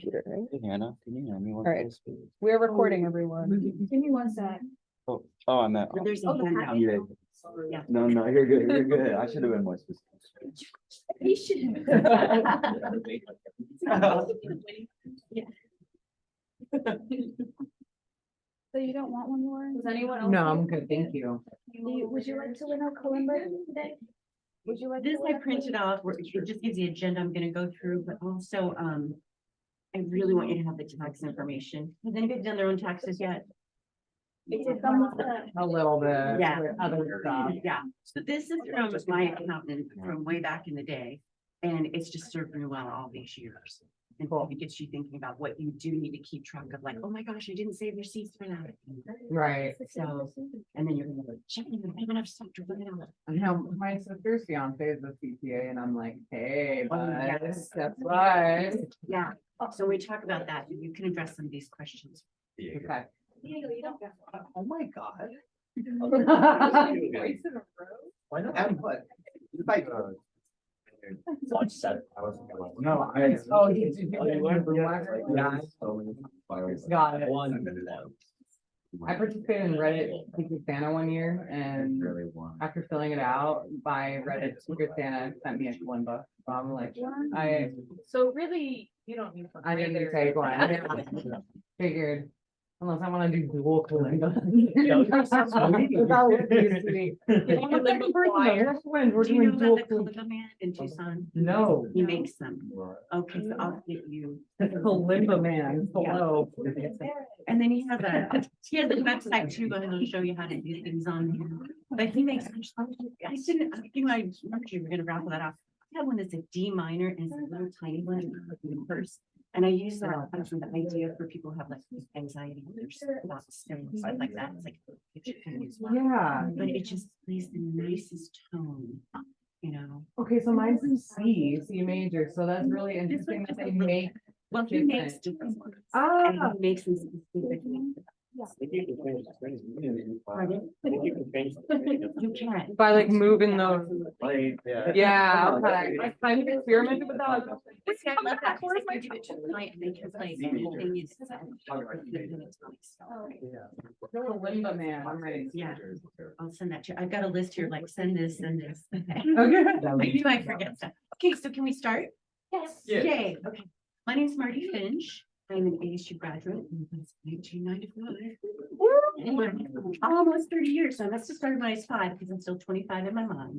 computer, right? Hey, Hannah, can you hand me one? All right. please? We're recording, everyone. Give me one sec. Oh, I'm at. There's a Oh, handout. yeah. Yeah. No, you're good. You're good. I should have been more specific. He should. Yeah. So you don't want one more? Does anyone else? No, I'm good, thank you. Would you like to win a Kalimba today? Would you like? This I printed off, where it just gives the agenda I'm gonna go through, but also, I really want you to have the tax information. Has anybody done their own taxes yet? A little bit. Yeah. with other stuff. Yeah, so this is from my accountant from way back in the day, and it's just served me well all these years. And it gets you thinking about what you do need to keep track of, like, oh my gosh, I didn't save receipts for that. Right. So, and then you're gonna go, check, I have enough stuff to bring it out. I know my sister's fiance is a CPA and I'm like, hey, Oh, bud, yes. that's why. Yeah, so we talk about that, you can address some of these questions. Okay. Oh my god. Twice in a row? Why not? And what? Like. Launch set. No, Oh, you did. Yeah. Got it. I participated in Reddit Secret Santa one year, and after filling it out, by Reddit Secret Santa sent me a kalimba. So I'm like, So really, you don't need. I didn't take one. Yeah. Figured, unless I want to do dual kalimba. That's how it used to be. We're Do you doing know dual about the kalimba. Kalimba man in Tucson? No, He makes them. Okay, so I'll get you. the kalimba man. Hello. And then he has a website too, but he'll show you how to do things on here. But he makes, I didn't, I remember you were gonna raffle that off. I have one that's a D minor and it's a little tiny one in the purse. And I use that as an idea for people who have like anxiety, there's lots of stuff like that. It's like. Yeah. But it just plays the nicest tone, you know. Okay, so mine's in C major, so that's really interesting that they make. Well, he makes different ones. Ah, And he makes them specifically. Pardon? You can. by like moving those. Yeah. Yeah, okay. I kind of experimented with that. See, I love that. Because I give it to a client and they can play. The whole thing is. Kalimba man, I'm ready. Yeah, I'll send that to you. I've got a list here, like send this, send this. Okay. Okay. I knew I forget stuff. Okay, so can we start? Yes. Yeah. Yay, okay. My name is Marty Finch. I'm an ASU graduate in 1995. Almost 30 years, so I must have started when I was 5 because I'm still 25 in my mind.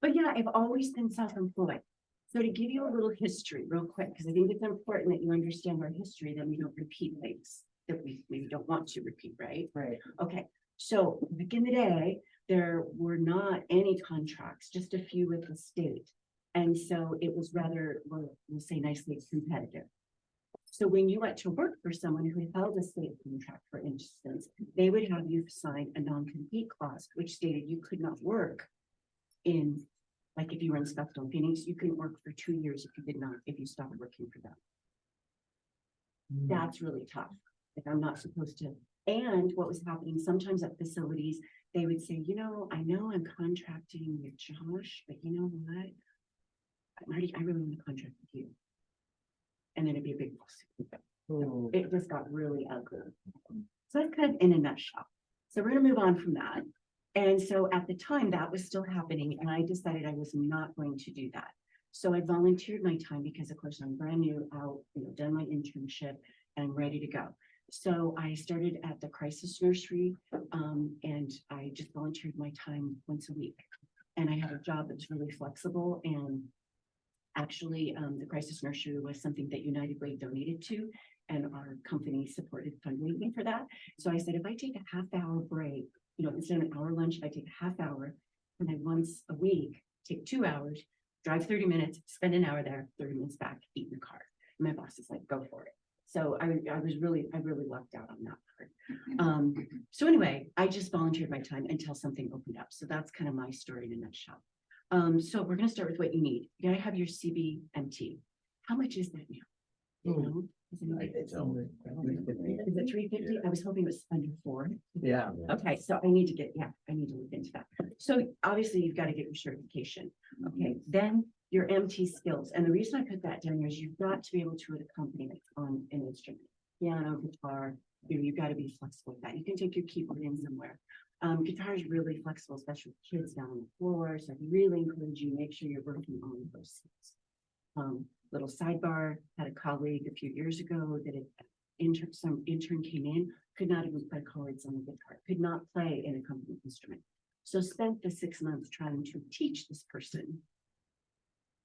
But yeah, I've always been self-employed. So to give you a little history real quick, because I think it's important that you understand our history, then we don't repeat things that we maybe don't want to repeat, right? Right. Okay, so back in the day, there were not any contracts, just a few with the state. And so it was rather, we'll say nicely, competitive. So when you went to work for someone who held a state contract, for instance, they would have you sign a non-compete clause, which stated you could not work in, like if you were in Scottsdale, Phoenix, you couldn't work for 2 years if you stopped working for them. That's really tough. If I'm not supposed to. And what was happening sometimes at facilities, they would say, you know I'm contracting with Josh, but you know what? Marty, I really want to contract with you. And then it'd be a big lawsuit. It just got really ugly. So that's kind of in a nutshell. So we're gonna move on from that. And so at the time that was still happening and I decided I was not going to do that. So I volunteered my time because of course I'm brand new out, done my internship and I'm ready to go. So I started at the crisis nursery and I just volunteered my time once a week. And I had a job that's really flexible and actually, the crisis nursery was something that United Way donated to, and our company supported fundraising for that. So I said, if I take a half-hour break, instead of an hour lunch, if I take a half hour, and then once a week, take 2 hours, drive 30 minutes, spend an hour there, 30 minutes back, eat in the car. And my boss is like, go for it. So I really lucked out on that part. So anyway, I just volunteered my time until something opened up. So that's kind of my story in a nutshell. So we're going to start with what you need. You gotta have your CBMT. How much is that now? Is it 350? I was hoping it was under 4. Yeah. Okay, so I need to look into that. So obviously you've got to get your certification. Okay, then your MT skills. And the reason I put that down here is you've got to be able to accompany it on an instrument, piano, guitar. You've got to be flexible with that. You can take your keyboard in somewhere. Guitar is really flexible, especially with kids down on the floor. So I really encourage you, make sure you're working on those things. Little sidebar, had a colleague a few years ago that some intern came in, could not even play chords on the guitar, could not play an accompaniment instrument. So spent the 6 months trying to teach this person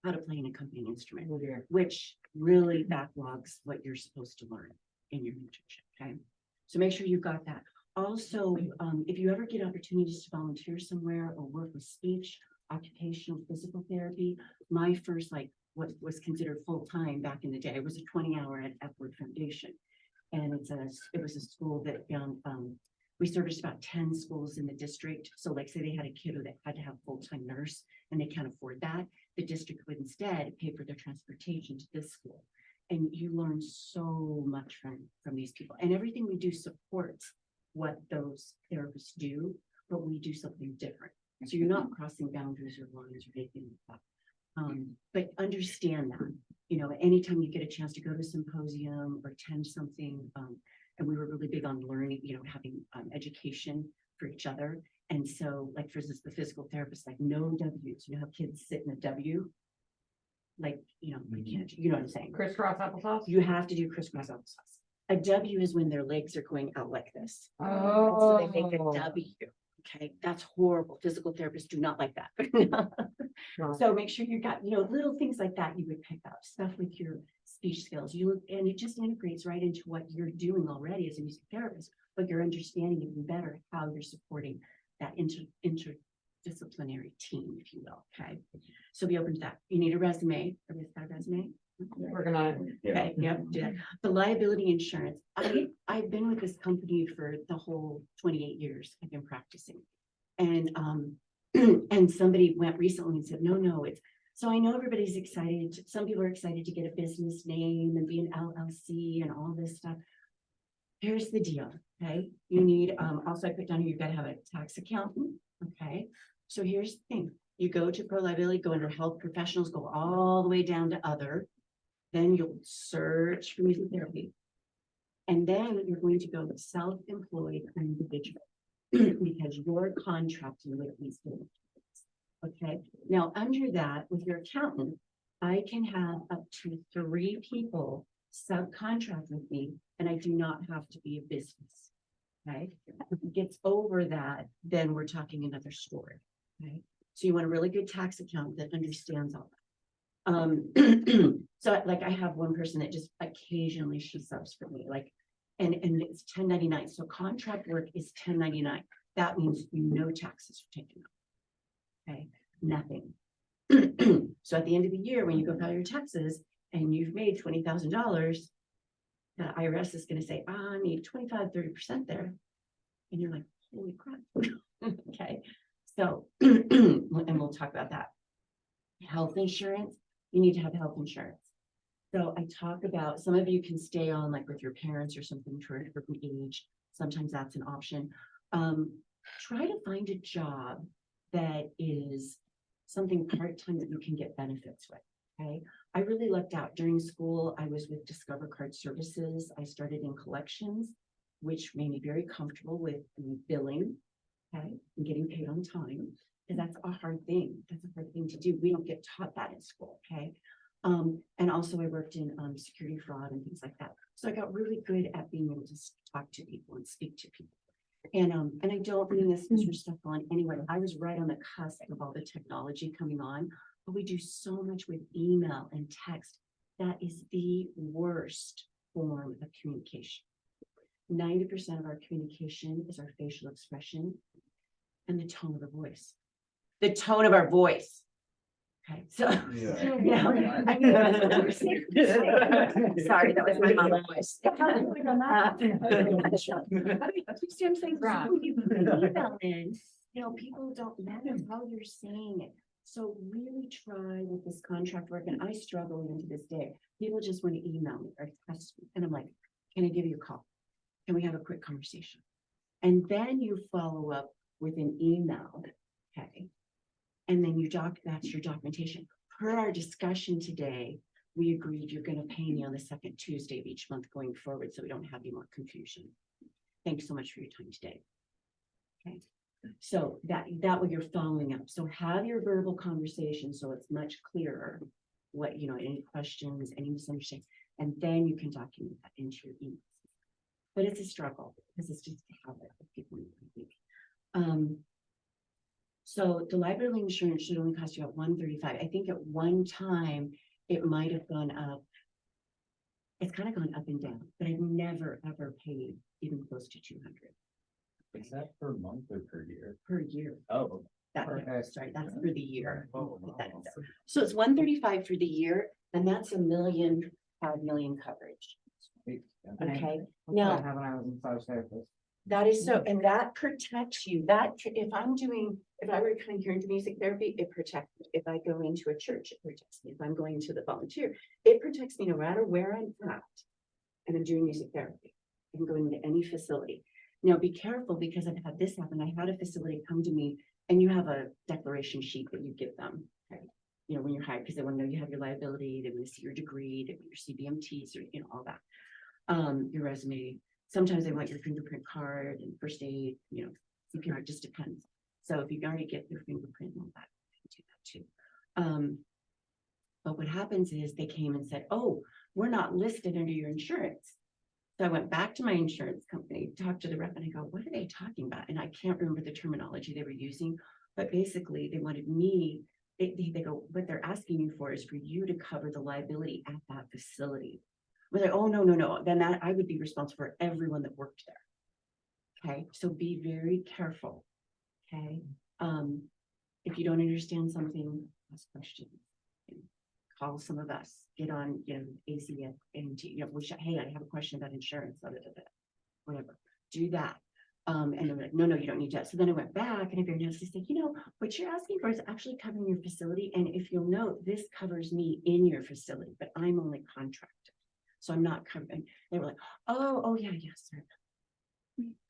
how to play an accompanying instrument, which really backlogs what you're supposed to learn in your internship, okay? So make sure you've got that. Also, if you ever get opportunities to volunteer somewhere or work with speech, occupational, physical therapy, my first, like, what was considered full-time back in the day was a 20-hour at Upward Foundation. And it was a school that we serviced about 10 schools in the district. So like say they had a kiddo that had to have full-time nurse and they can't afford that, the district would instead pay for their transportation to this school. And you learn so much from these people. And everything we do supports what those therapists do, but we do something different. So you're not crossing boundaries or lines or anything like that. But understand that, you know, anytime you get a chance to go to a symposium or attend something, and we were really big on learning, you know, having education for each other. And so, like, for instance, the physical therapist, like, no W's, you know how kids sit in a W? Like, you know, you can't, you know what I'm saying? Crisscross applesauce? You have to do crisscross applesauce. A W is when their legs are going out like this. Oh. So they make a W. Okay, that's horrible. Physical therapists do not like that. So make sure you got, you know, little things like that you would pick up, stuff with your speech skills. And it just integrates right into what you're doing already as a music therapist, but you're understanding even better how you're supporting that interdisciplinary team, if you will. Okay, so be open to that. You need a resume. Everybody's got a resume? We're gonna. Okay, yep, do that. The liability insurance. I've been with this company for the whole 28 years. I've been practicing. And and somebody went recently and said, no, it's so I know everybody's excited. Some people are excited to get a business name and be an LLC and all this stuff. Here's the deal. Okay, you need also I put down here, you've got to have a tax accountant. Okay, so here's the thing. You go to pro liability, go under health professionals, go all the way down to other. Then you'll search for music therapy. And then you're going to go self-employed individual because you're contracting with these things. Okay. Now, under that, with your accountant, I can have up to 3 people subcontract with me, and I do not have to be a business. Okay. If it gets over that, then we're talking another story. Okay. So you want a really good tax accountant that understands all that. So like I have one person that just occasionally she subs for me, like, and it's 1099. So contract work is 1099. That means no taxes are taken out. Okay, nothing. So at the end of the year, when you go file your taxes and you've made $20,000, the IRS is going to say, I need 25-30% there. And you're like, holy crap. Okay, so and we'll talk about that. Health insurance. You need to have health insurance. So I talk about, some of you can stay on like with your parents or something for a different age. Sometimes that's an option. Try to find a job that is something part-time that you can get benefits with. Okay. I really lucked out during school. I was with Discover Card Services. I started in collections, which made me very comfortable with billing. Okay. And getting paid on time. Because that's a hard thing. That's a hard thing to do. We don't get taught that in school, okay? And also I worked in security fraud and things like that. So I got really good at being able to talk to people and speak to people. And I don't mean this disrespectful in any way. I was right on the cusp of all the technology coming on, but we do so much with email and text. That is the worst form of communication. 90% of our communication is our facial expression and the tone of our voice. The tone of our voice. Okay, so yeah. Sorry, that was my mom's voice. You see, I'm saying, when you put an email in, you know, people don't matter how you're saying it. So really try with this contract work, and I struggle even to this day. People just want to email me or text me, and I'm like, can I give you a call? Can we have a quick conversation? And then you follow up with an email. Okay. And then that's your documentation. per our discussion today, we agreed you're gonna pay me on the second Tuesday of each month going forward, so we don't have any more confusion. Thanks so much for your time today. Okay, so that way you're following up. So have your verbal conversation so it's much clearer what, any questions, any misunderstanding, and then you can document that into your emails. But it's a struggle because it's just a habit of people. So the liability insurance should only cost you about $135. I think at one time it might have gone up. It's kind of gone up and down, but I've never ever paid even close to 200 Is that per month or per year? per year. Oh. Sorry, that's for the year. Put that in there. So it's 135 for the year, and that's $5 million coverage. Okay, That's what I now had when I was a massage therapist. that is so, and that protects you. That if I were coming here into music therapy, it protects me. If I go into a church, it protects me. If I'm going to the volunteer, it protects me no matter where I'm at. And I'm doing music therapy. I'm going to any facility. Now be careful because I've had this happen. I had a facility come to me and you have a declaration sheet that you give them. Okay? When you're hired, because they want to know you have your liability, they want to see your degree, they want your CBMTs, or all that. Your resume. Sometimes they want your fingerprint card and first aid, CPR, just depends. So if you already get your fingerprint and all that, you can do that too. But what happens is they came and said, oh, we're not listed under your insurance. So I went back to my insurance company, talked to the rep, and I go, what are they talking about? And I can't remember the terminology they were using, but basically they wanted me, they go, what they're asking you for is for you to cover the liability at that facility. We're like, oh, no. Then I would be responsible for everyone that worked there. Okay, so be very careful. Okay, if you don't understand something, ask questions. Call some of us. Get on, ACF, and hey, I have a question about insurance. Whatever. Do that. And they're like, no, you don't need that. So then I went back and I very nicely said, what you're asking for is actually covering your facility. And if you'll note, this covers me in your facility, but I'm only contracted. So I'm not covering. They were like, oh, yeah, sorry.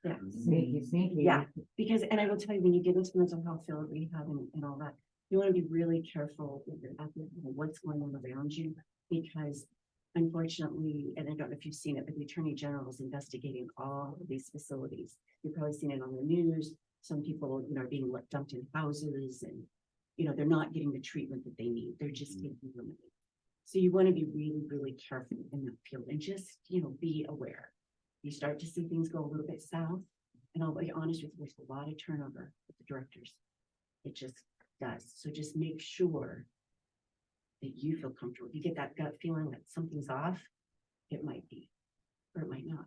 Yeah. Sneaky. Yeah, because, and I will tell you, when you get into mental health field, rehab and all that, you want to be really careful with your ethics and what's going on around you, because unfortunately, and I don't know if you've seen it, but the Attorney General is investigating all of these facilities. You've probably seen it on the news. Some people, are being dumped in houses and, they're not getting the treatment that they need. They're just taking them. So you want to be really, really careful in that field and just, be aware. You start to see things go a little bit south, and I'll be honest with you, there's a lot of turnover with the directors. It just does. So just make sure that you feel comfortable. If you get that gut feeling that something's off, it might be, or it might not.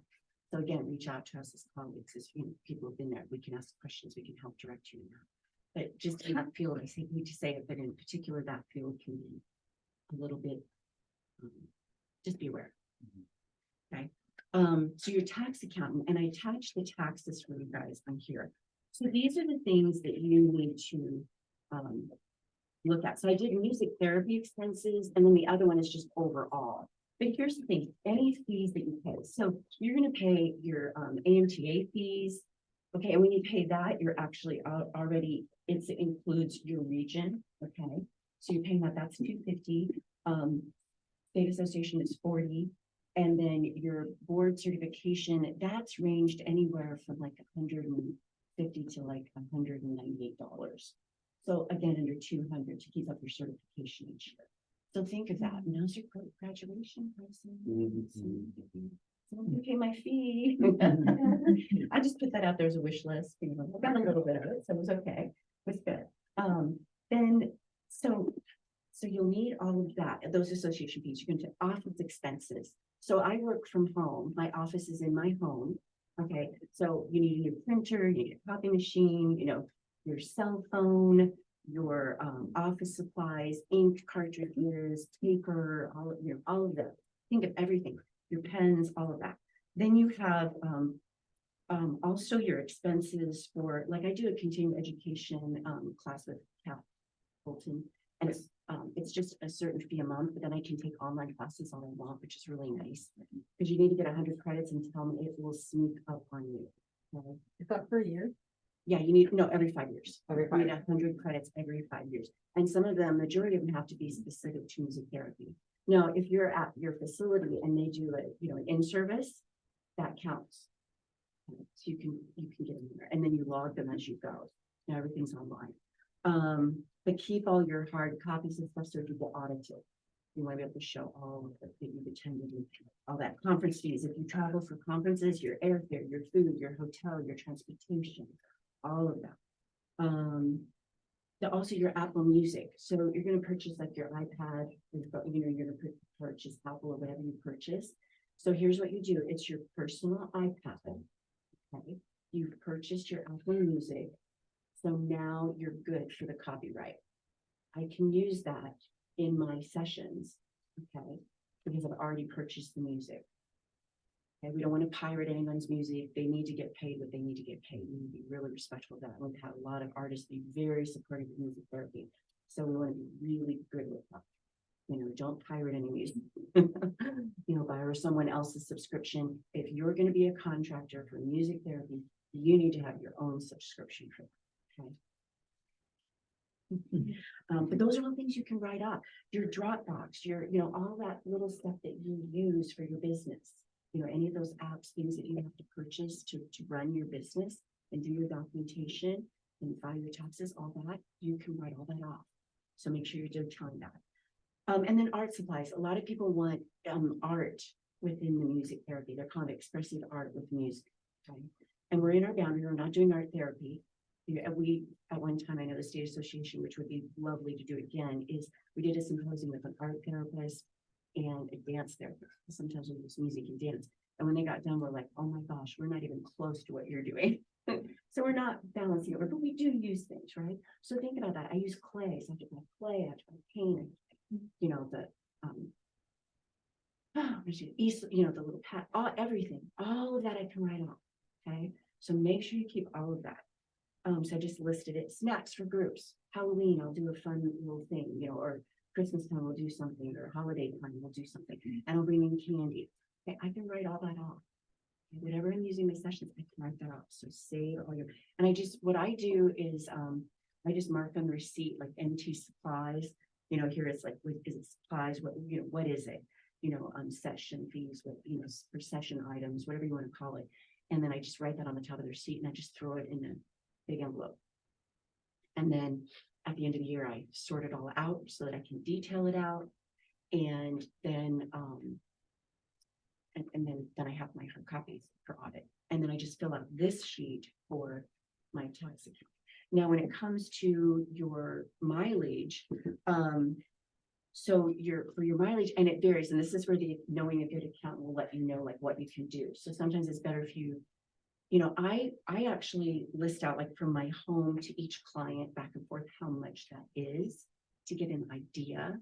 So again, reach out to us as colleagues, as people have been there. We can ask questions, we can help direct you in that. But just in that field, I hate to say it, but in particular, that field can be a little bit, just be aware. Okay. So your tax accountant, and I attached the taxes for you guys on here. So these are the things that you need to look at. So I did music therapy expenses, and then the other one is just overall. But here's the thing, any fees that you pay. So you're going to pay your AMTA fees. Okay, and when you pay that, you're actually already, it includes your region. Okay, so you're paying that's $250. State association is $40. And then your board certification, that's ranged anywhere from like $150 to like $198. So again, under $200 to keep up your certification each year. So think of that. Now's your graduation person. Someone pay my fee. I just put that out there as a wish list. I got a little bit of it, so it was okay. It was good. Then so you'll need all of that, those association fees. You're going to office expenses. So I work from home. My office is in my home. Okay, so you need a new printer, you need a copy machine, your cell phone, your office supplies, ink cartridges, paper, all of that. Think of everything, your pens, all of that. Then you have also your expenses for, like I do a continuing education class with Kat Bolton, and it's just a certain fee a month, but then I can take online classes all I want, which is really nice because you need to get 100 credits and tell me it will sneak up on you. Okay? Is that per year? Yeah, you need, no, every 5 years. Every You 5 need 100 credits every 5 years. And some of them, majority of them have to be specific to music therapy. Now, if you're at your facility and they do a, an in-service, that counts. So you can get in there and then you log them as you go. Now everything's online. But keep all your hard copies and stuff so if you get audited. You want to be able to show all of it that you've attended, and all that conference fees. If you travel for conferences, your airfare, your food, your hotel, your transportation, all of that. Also your Apple Music. So you're going to purchase like your iPad, you're going to purchase Apple or whatever you purchase. So here's what you do. It's your personal iPad. Okay. You've purchased your Apple Music. So now you're good for the copyright. I can use that in my sessions, okay, because I've already purchased the music. Okay, we don't want to pirate anyone's music. They need to get paid what they need to get paid. We need to be really respectful of that. We've had a lot of artists be very supportive of music therapy. So we want to be really good with that. Don't pirate any music. Buy someone else's subscription. If you're going to be a contractor for music therapy, you need to have your own subscription for that. Okay. But those are all things you can write up. Your Dropbox, all that little stuff that you use for your business. Any of those apps, things that you have to purchase to run your business and do your documentation and file your taxes, all that, you can write all that off. So make sure you're doing that. And then art supplies. A lot of people want art within the music therapy. They're kind of expressive art with music. Okay? And we're in our boundary. We're not doing art therapy. We, at one time, I know the state association, which would be lovely to do again, is we did a symposium with an art therapist and a dance therapist. Sometimes we use music and dance. And when they got done, we're like, oh my gosh, we're not even close to what you're doing. So we're not balancing over, but we do use things, right? So think about that. I use clay. So I have to buy clay, I have to buy paint, the little pat, everything, all of that I can write off. Okay. So make sure you keep all of that. So I just listed it. Snacks for groups. Halloween, I'll do a fun little thing, or Christmas time we'll do something, or holiday time we'll do something, and I'll bring in candy. Okay, I can write all that off. Whatever I'm using my sessions, I can write that off. So save all your, and what I do is I just mark on the receipt like empty supplies. Here it's like, what is it, supplies? What is it? Session fees, for session items, whatever you want to call it. And then I just write that on the top of the receipt and I just throw it in a big envelope. And then at the end of the year, I sort it all out so that I can detail it out. And then, then I have my hard copies for audit. And then I just fill out this sheet for my tax account. Now, when it comes to your mileage, so for your mileage, and it varies, and this is where the knowing a good accountant will let you know like what you can do. So sometimes it's better if I actually list out like from my home to each client back and forth how much that is to get an idea.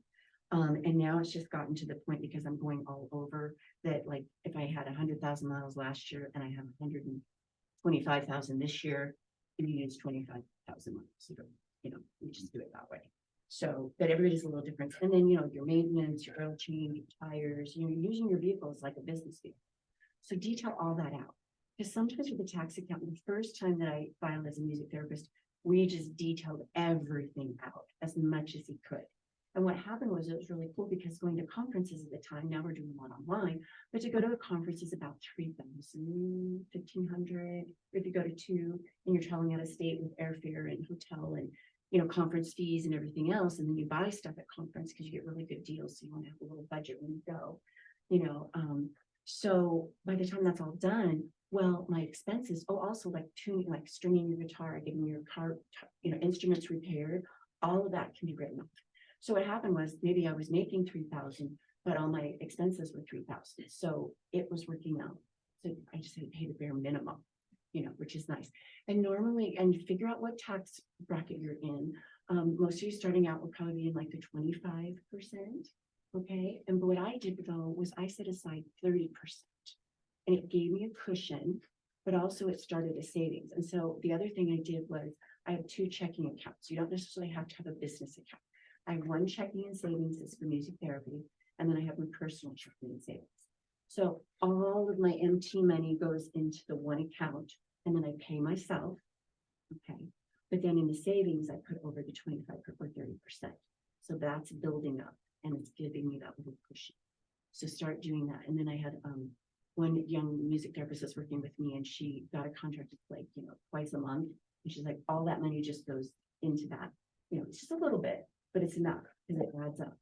And now it's just gotten to the point because I'm going all over that, like if I had 100,000 miles last year and I have 125,000 this year, you use 25,000 miles. So, we just do it that way. So that everybody's a little different. And then, your maintenance, your oil change, your tires, you're using your vehicle as like a business vehicle. So detail all that out. Because sometimes with the tax account, the first time that I filed as a music therapist, we just detailed everything out as much as he could. And what happened was it was really cool because going to conferences at the time, now we're doing them online, but to go to a conference is about 3,000, 1,500. If you go to 2 and you're traveling out of state with airfare and hotel and, conference fees and everything else. And then you buy stuff at conference because you get really good deals. So you want to have a little budget when you go, so by the time that's all done, well, my expenses, also like tuning, like stringing your guitar, getting your car, instruments repaired, all of that can be written off. So what happened was maybe I was making 3,000, but all my expenses were 3,000. So it was working out. So I just had to pay the bare minimum, which is nice. And normally, and figure out what tax bracket you're in. Most of you starting out will probably be in like the 25%. Okay. And what I did though was I set aside 30%. And it gave me a cushion, but also it started a savings. And so the other thing I did was I have 2 checking accounts. You don't necessarily have to have a business account. I have 1 checking and savings that's for music therapy, and then I have my personal checking and savings. So all of my MT money goes into the one account, and then I pay myself, Okay, but then in the savings, I put over the 25 or 30%. So that's building up and it's giving me that little cushion. So start doing that. And then I had one young music therapist that's working with me, and she got a contract like, twice a month. And she's like, all that money just goes into that. It's just a little bit, but it's enough because it adds up.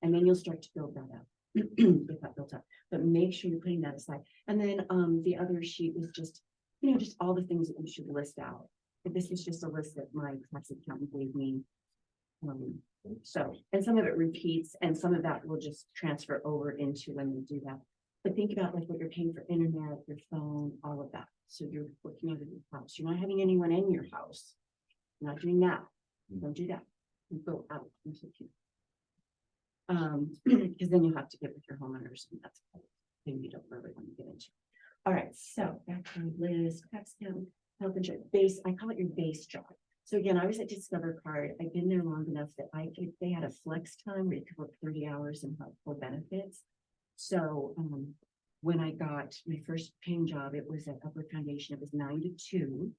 And then you'll start to build that up. Get that built up. But make sure you're putting that aside. And then the other sheet was just, just all the things that you should list out. But this is just a list that my tax accountant gave me. And some of it repeats, and some of that will just transfer over into when you do that. But think about like what you're paying for internet, your phone, all of that. So you're looking at your house. You're not having anyone in your house. You're not doing that. Don't do that. You go out into the future. Because then you'll have to get with your homeowners, and that's a thing you don't really want to get into. All right, so back to the list, tax account, health insurance, base, I call it your base job. So again, I was at Discover Card. I've been there long enough that they had a flex time where you could work 30 hours and have full benefits. So when I got my first paying job, it was at Upward Foundation. It was 9 to 2.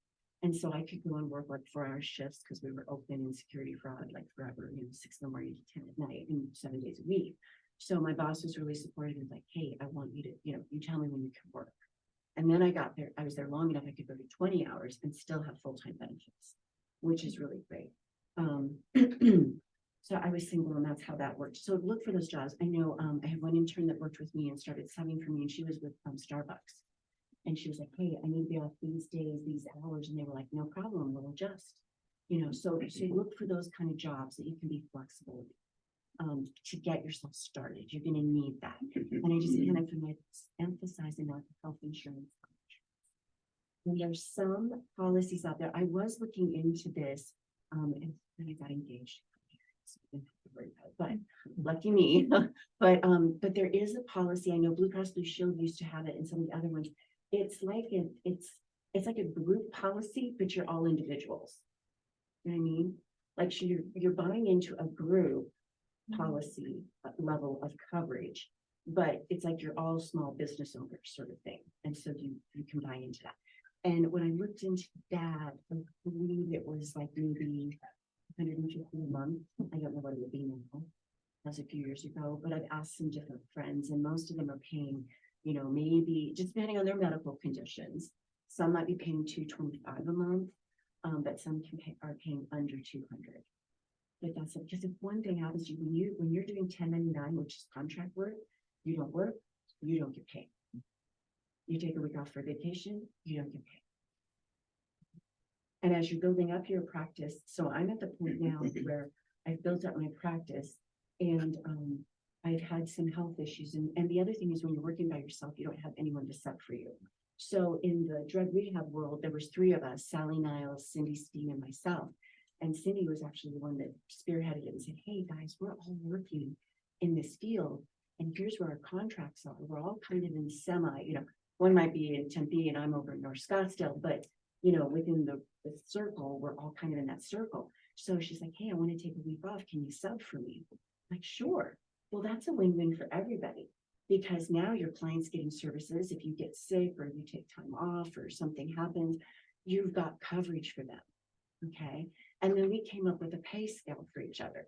And so I could go and work like 4-hour shifts because we were open in security fraud like forever, 6 in the morning to 10 at night and 7 days a week. So my boss was really supportive and like, hey, I want you to, you tell me when you can work. And then I got there, I was there long enough, I could go to 20 hours and still have full-time benefits, which is really great. So I was single and that's how that worked. So look for those jobs. I know I have one intern that worked with me and started subbing for me, and she was with Starbucks. And she was like, hey, I need to be off these days, these hours. And they were like, no problem, we'll adjust. So look for those kind of jobs that you can be flexible to get yourself started. You're going to need that. And I just kind of emphasizing that health insurance. And there's some policies out there. I was looking into this and I got engaged. But lucky me. But there is a policy. I know Blue Cross Blue Shield used to have it, and some of the other ones. It's like it's like a group policy, but you're all individuals. You know what I mean? Like you're buying into a group policy level of coverage, but it's like you're all small business owners sort of thing. And so you can buy into that. And when I looked into that, I believe it was like maybe 150 a month. I don't know what it would be now. That was a few years ago, but I've asked some different friends, and most of them are paying, maybe just depending on their medical conditions. Some might be paying $225 a month, but some are paying under $200. But that's it. Because if one thing happens to you, when you're doing 1099, which is contract work, you don't work, you don't get paid. You take a week off for vacation, you don't get paid. And as you're building up your practice, so I'm at the point now where I've built up my practice, and I've had some health issues. And the other thing is, when you're working by yourself, you don't have anyone to sub for you. So in the drug rehab world, there was 3 of us, Sally Niles, Cindy Steen, and myself. And Cindy was actually the one that spearheaded it and said, hey guys, we're all working in this field, and here's where our contracts are. We're all kind of in semi, one might be in Tempe and I'm over in North Scottsdale, but within the circle, we're all kind of in that circle. So she's like, hey, I want to take a week off. Can you sub for me? I'm like, sure. Well, that's a win-win for everybody, because now your client's getting services. If you get sick or you take time off or something happens, you've got coverage for them. Okay. And then we came up with a pay scale for each other,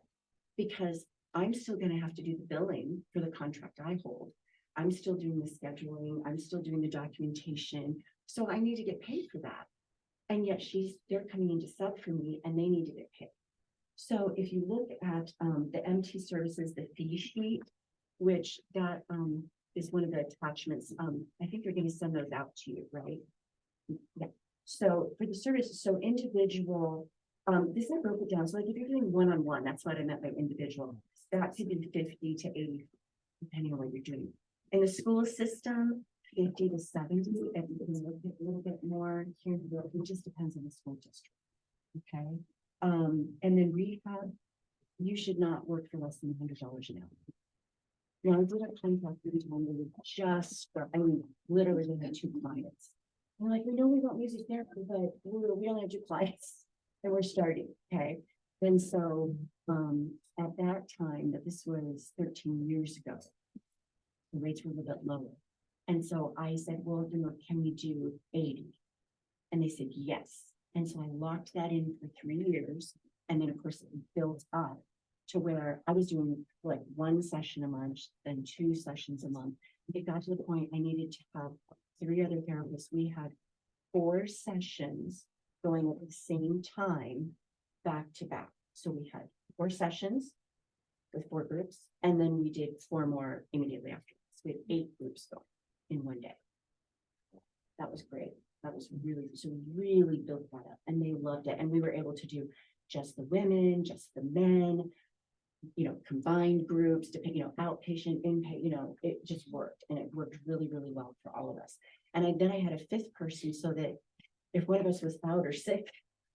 because I'm still going to have to do the billing for the contract I hold. I'm still doing the scheduling. I'm still doing the documentation. So I need to get paid for that. And yet they're coming in to sub for me, and they need to get paid. So if you look at the MT services, the fee sheet, which that is one of the attachments. I think they're going to send those out to you, right? Yeah. So for the services, so individual, this I broke it down. So like if you're doing one-on-one, that's what I meant by individual. That could be 50 to 80, depending on what you're doing. In the school system, 50 to 70, and you can look at a little bit more here. It just depends on the school district. Okay. And then rehab, you should not work for less than $100 an hour. Now, I did a contract with them just for, literally they had 2 clients. I'm like, we know we don't music therapy, but we only have 2 clients and we're starting. Okay. And so at that time, that this was 13 years ago, the rates were a little bit lower. And so I said, well, can we do 80? And they said, yes. And so I locked that in for 3 years. And then of course it built up to where I was doing like 1 session a month, then 2 sessions a month. It got to the point I needed to have 3 other therapists. We had 4 sessions going at the same time, back to back. So we had 4 sessions with 4 groups, and then we did 4 more immediately after. So we had 8 groups going in one day. That was great. That was really, so we really built that up, and they loved it. And we were able to do just the women, just the men, combined groups, depending, outpatient, inpatient, it just worked, and it worked really, really well for all of us. And then I had a 5th person so that if one of us was out or sick,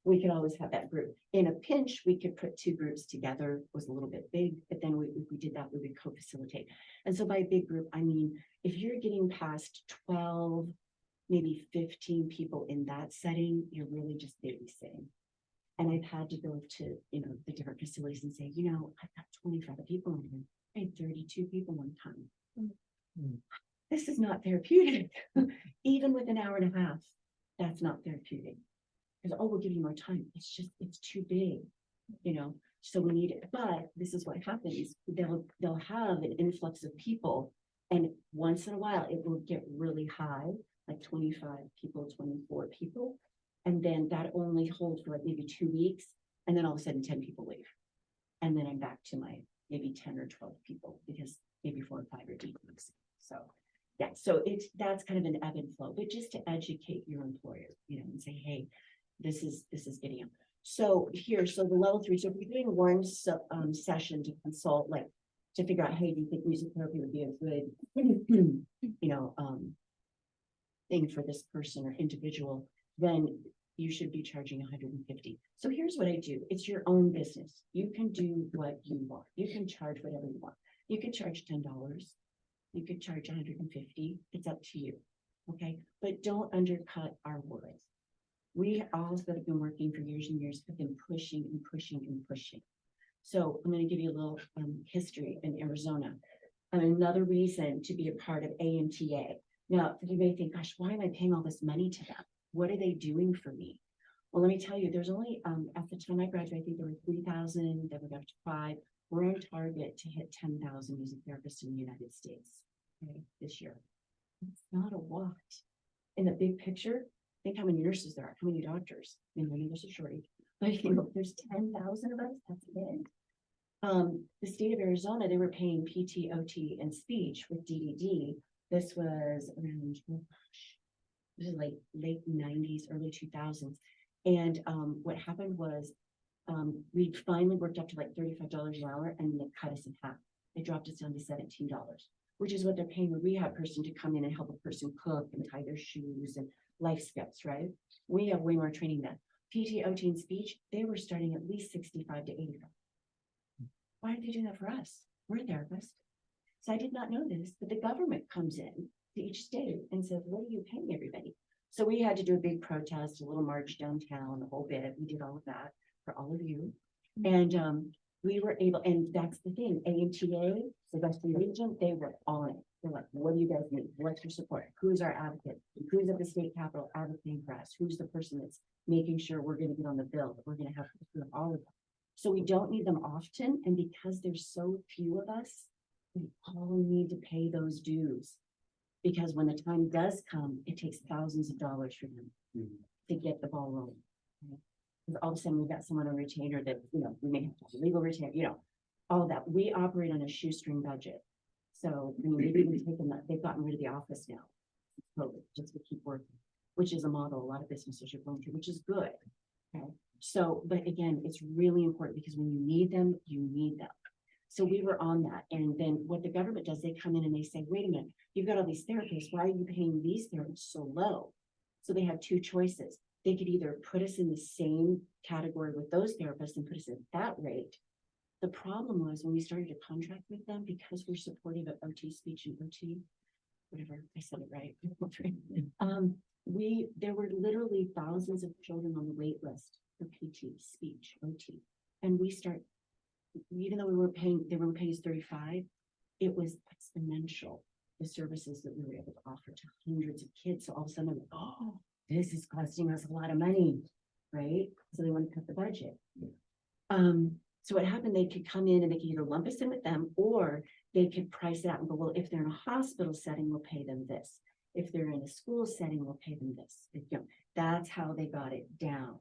we could always have that group. In a pinch, we could put 2 groups together. It was a little bit big, but then if we did that, we would co-facilitate. And so by big group, I mean, if you're getting past 12, maybe 15 people in that setting, you're really just babysitting. And I've had to go to, the different facilities and say, I've got 25 people in here. I had 32 people one time. Mm. This is not therapeutic. Even with an hour and a half, that's not therapeutic. Because, we'll give you more time. It's too big, so we need it. But this is what happens. They'll have an influx of people. And once in a while, it will get really high, like 25 people, 24 people. And then that only holds for like maybe 2 weeks. And then all of a sudden 10 people leave. And then I'm back to my maybe 10 or 12 people because maybe 4 or 5 are deep weeks. So yeah, so that's kind of an ebb and flow, but just to educate your employer, and say, hey, this is getting up. So the level 3, so if you're doing one session to consult, like to figure out, hey, do you think music therapy would be a good, thing for this person or individual, then you should be charging $150. So here's what I do. It's your own business. You can do what you want. You can charge whatever you want. You could charge $10. You could charge $150. It's up to you. Okay. But don't undercut our worth. We all that have been working for years and years have been pushing and pushing and pushing. So I'm going to give you a little history in Arizona. Another reason to be a part of AMTA. Now, you may think, gosh, why am I paying all this money to them? What are they doing for me? Well, let me tell you, there's only, at the time I graduated, I think there were 3,000, then we got to 5. We're on target to hit 10,000 music therapists in the United States, this year. It's not a lot. In the big picture, think how many nurses there are, how many doctors. I mean, there's a shortage, but there's 10,000 of us, that's it. The state of Arizona, they were paying PT, OT, and speech with DDD. This was around, this is like late 90s, early 2000s. And what happened was we finally worked up to like $35 an hour, and they cut us in half. They dropped us down to $17, which is what they're paying a rehab person to come in and help a person cook and tie their shoes and life skills, right? We have way more training than PT, OT, and speech. They were starting at least 65 to 85. Why aren't they doing that for us? We're therapists. So I did not know this, but the government comes in to each state and says, what are you paying everybody? So we had to do a big protest, a little march downtown, the whole bit. We did all of that for all of you. And we were able, and that's the thing, AMTA, the Western region, they were on it. They're like, what do you guys need? What's your support? Who's our advocate? Who's at the state capitol advocating for us? Who's the person that's making sure we're going to get on the bill, that we're going to have all of them? So we don't need them often. And because there's so few of us, we all need to pay those dues. Because when the time does come, it takes thousands of dollars for them to get the ball rolling. Because all of a sudden we've got someone on retainer that, we may have to have a legal retainer, all of that. We operate on a shoestring budget. So they've even taken that, they've gotten rid of the office now. So just to keep working, which is a model a lot of businesses are going to, which is good. Okay. So, but again, it's really important because when you need them, you need them. So we were on that. And then what the government does, they come in and they say, wait a minute, you've got all these therapists. Why are you paying these therapists so low? So they have 2 choices. They could either put us in the same category with those therapists and put us at that rate. The problem was when we started to contract with them, because we're supportive of OT, speech, and OT, whatever, I said it right. There were literally thousands of children on the wait list for PT, speech, OT. And even though they were paying us 35, it was exponential, the services that we were able to offer to hundreds of kids. So all of a sudden, this is costing us a lot of money. right? So they want to cut the budget. So what happened, they could come in and they could either lump us in with them, or they could price it out and go, well, if they're in a hospital setting, we'll pay them this. If they're in a school setting, we'll pay them this. That's how they got it down.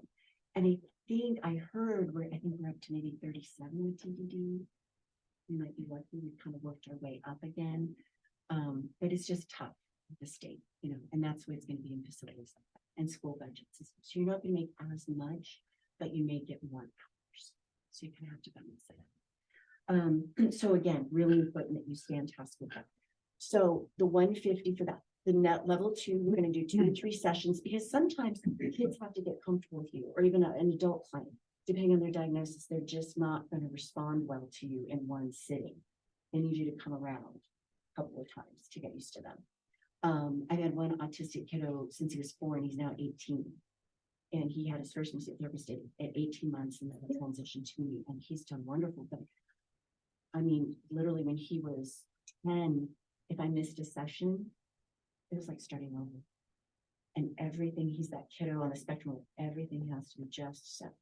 And I think I heard I think we're up to maybe 37 with TDD. We might be lucky, we've kind of worked our way up again. But it's just tough with the state, and that's what it's going to be in facilities and school budgets. So you're not going to make as much, but you may get more hours. So you kind of have to balance it out. So again, really important that you stay on task with that. So the 150 for that. The net level 2, we're going to do 2 to 3 sessions, because sometimes kids have to get comfortable with you, or even an adult client, depending on their diagnosis, they're just not going to respond well to you in one sitting. They need you to come around a couple of times to get used to them. I had one autistic kiddo since he was 4 and he's now 18. And he had his first music therapist at 18 months, and then transitioned to me, and he's done wonderful. But I mean, literally when he was 10, if I missed a session, it was like starting over. And everything, he's that kiddo on the spectrum, everything has to be just set.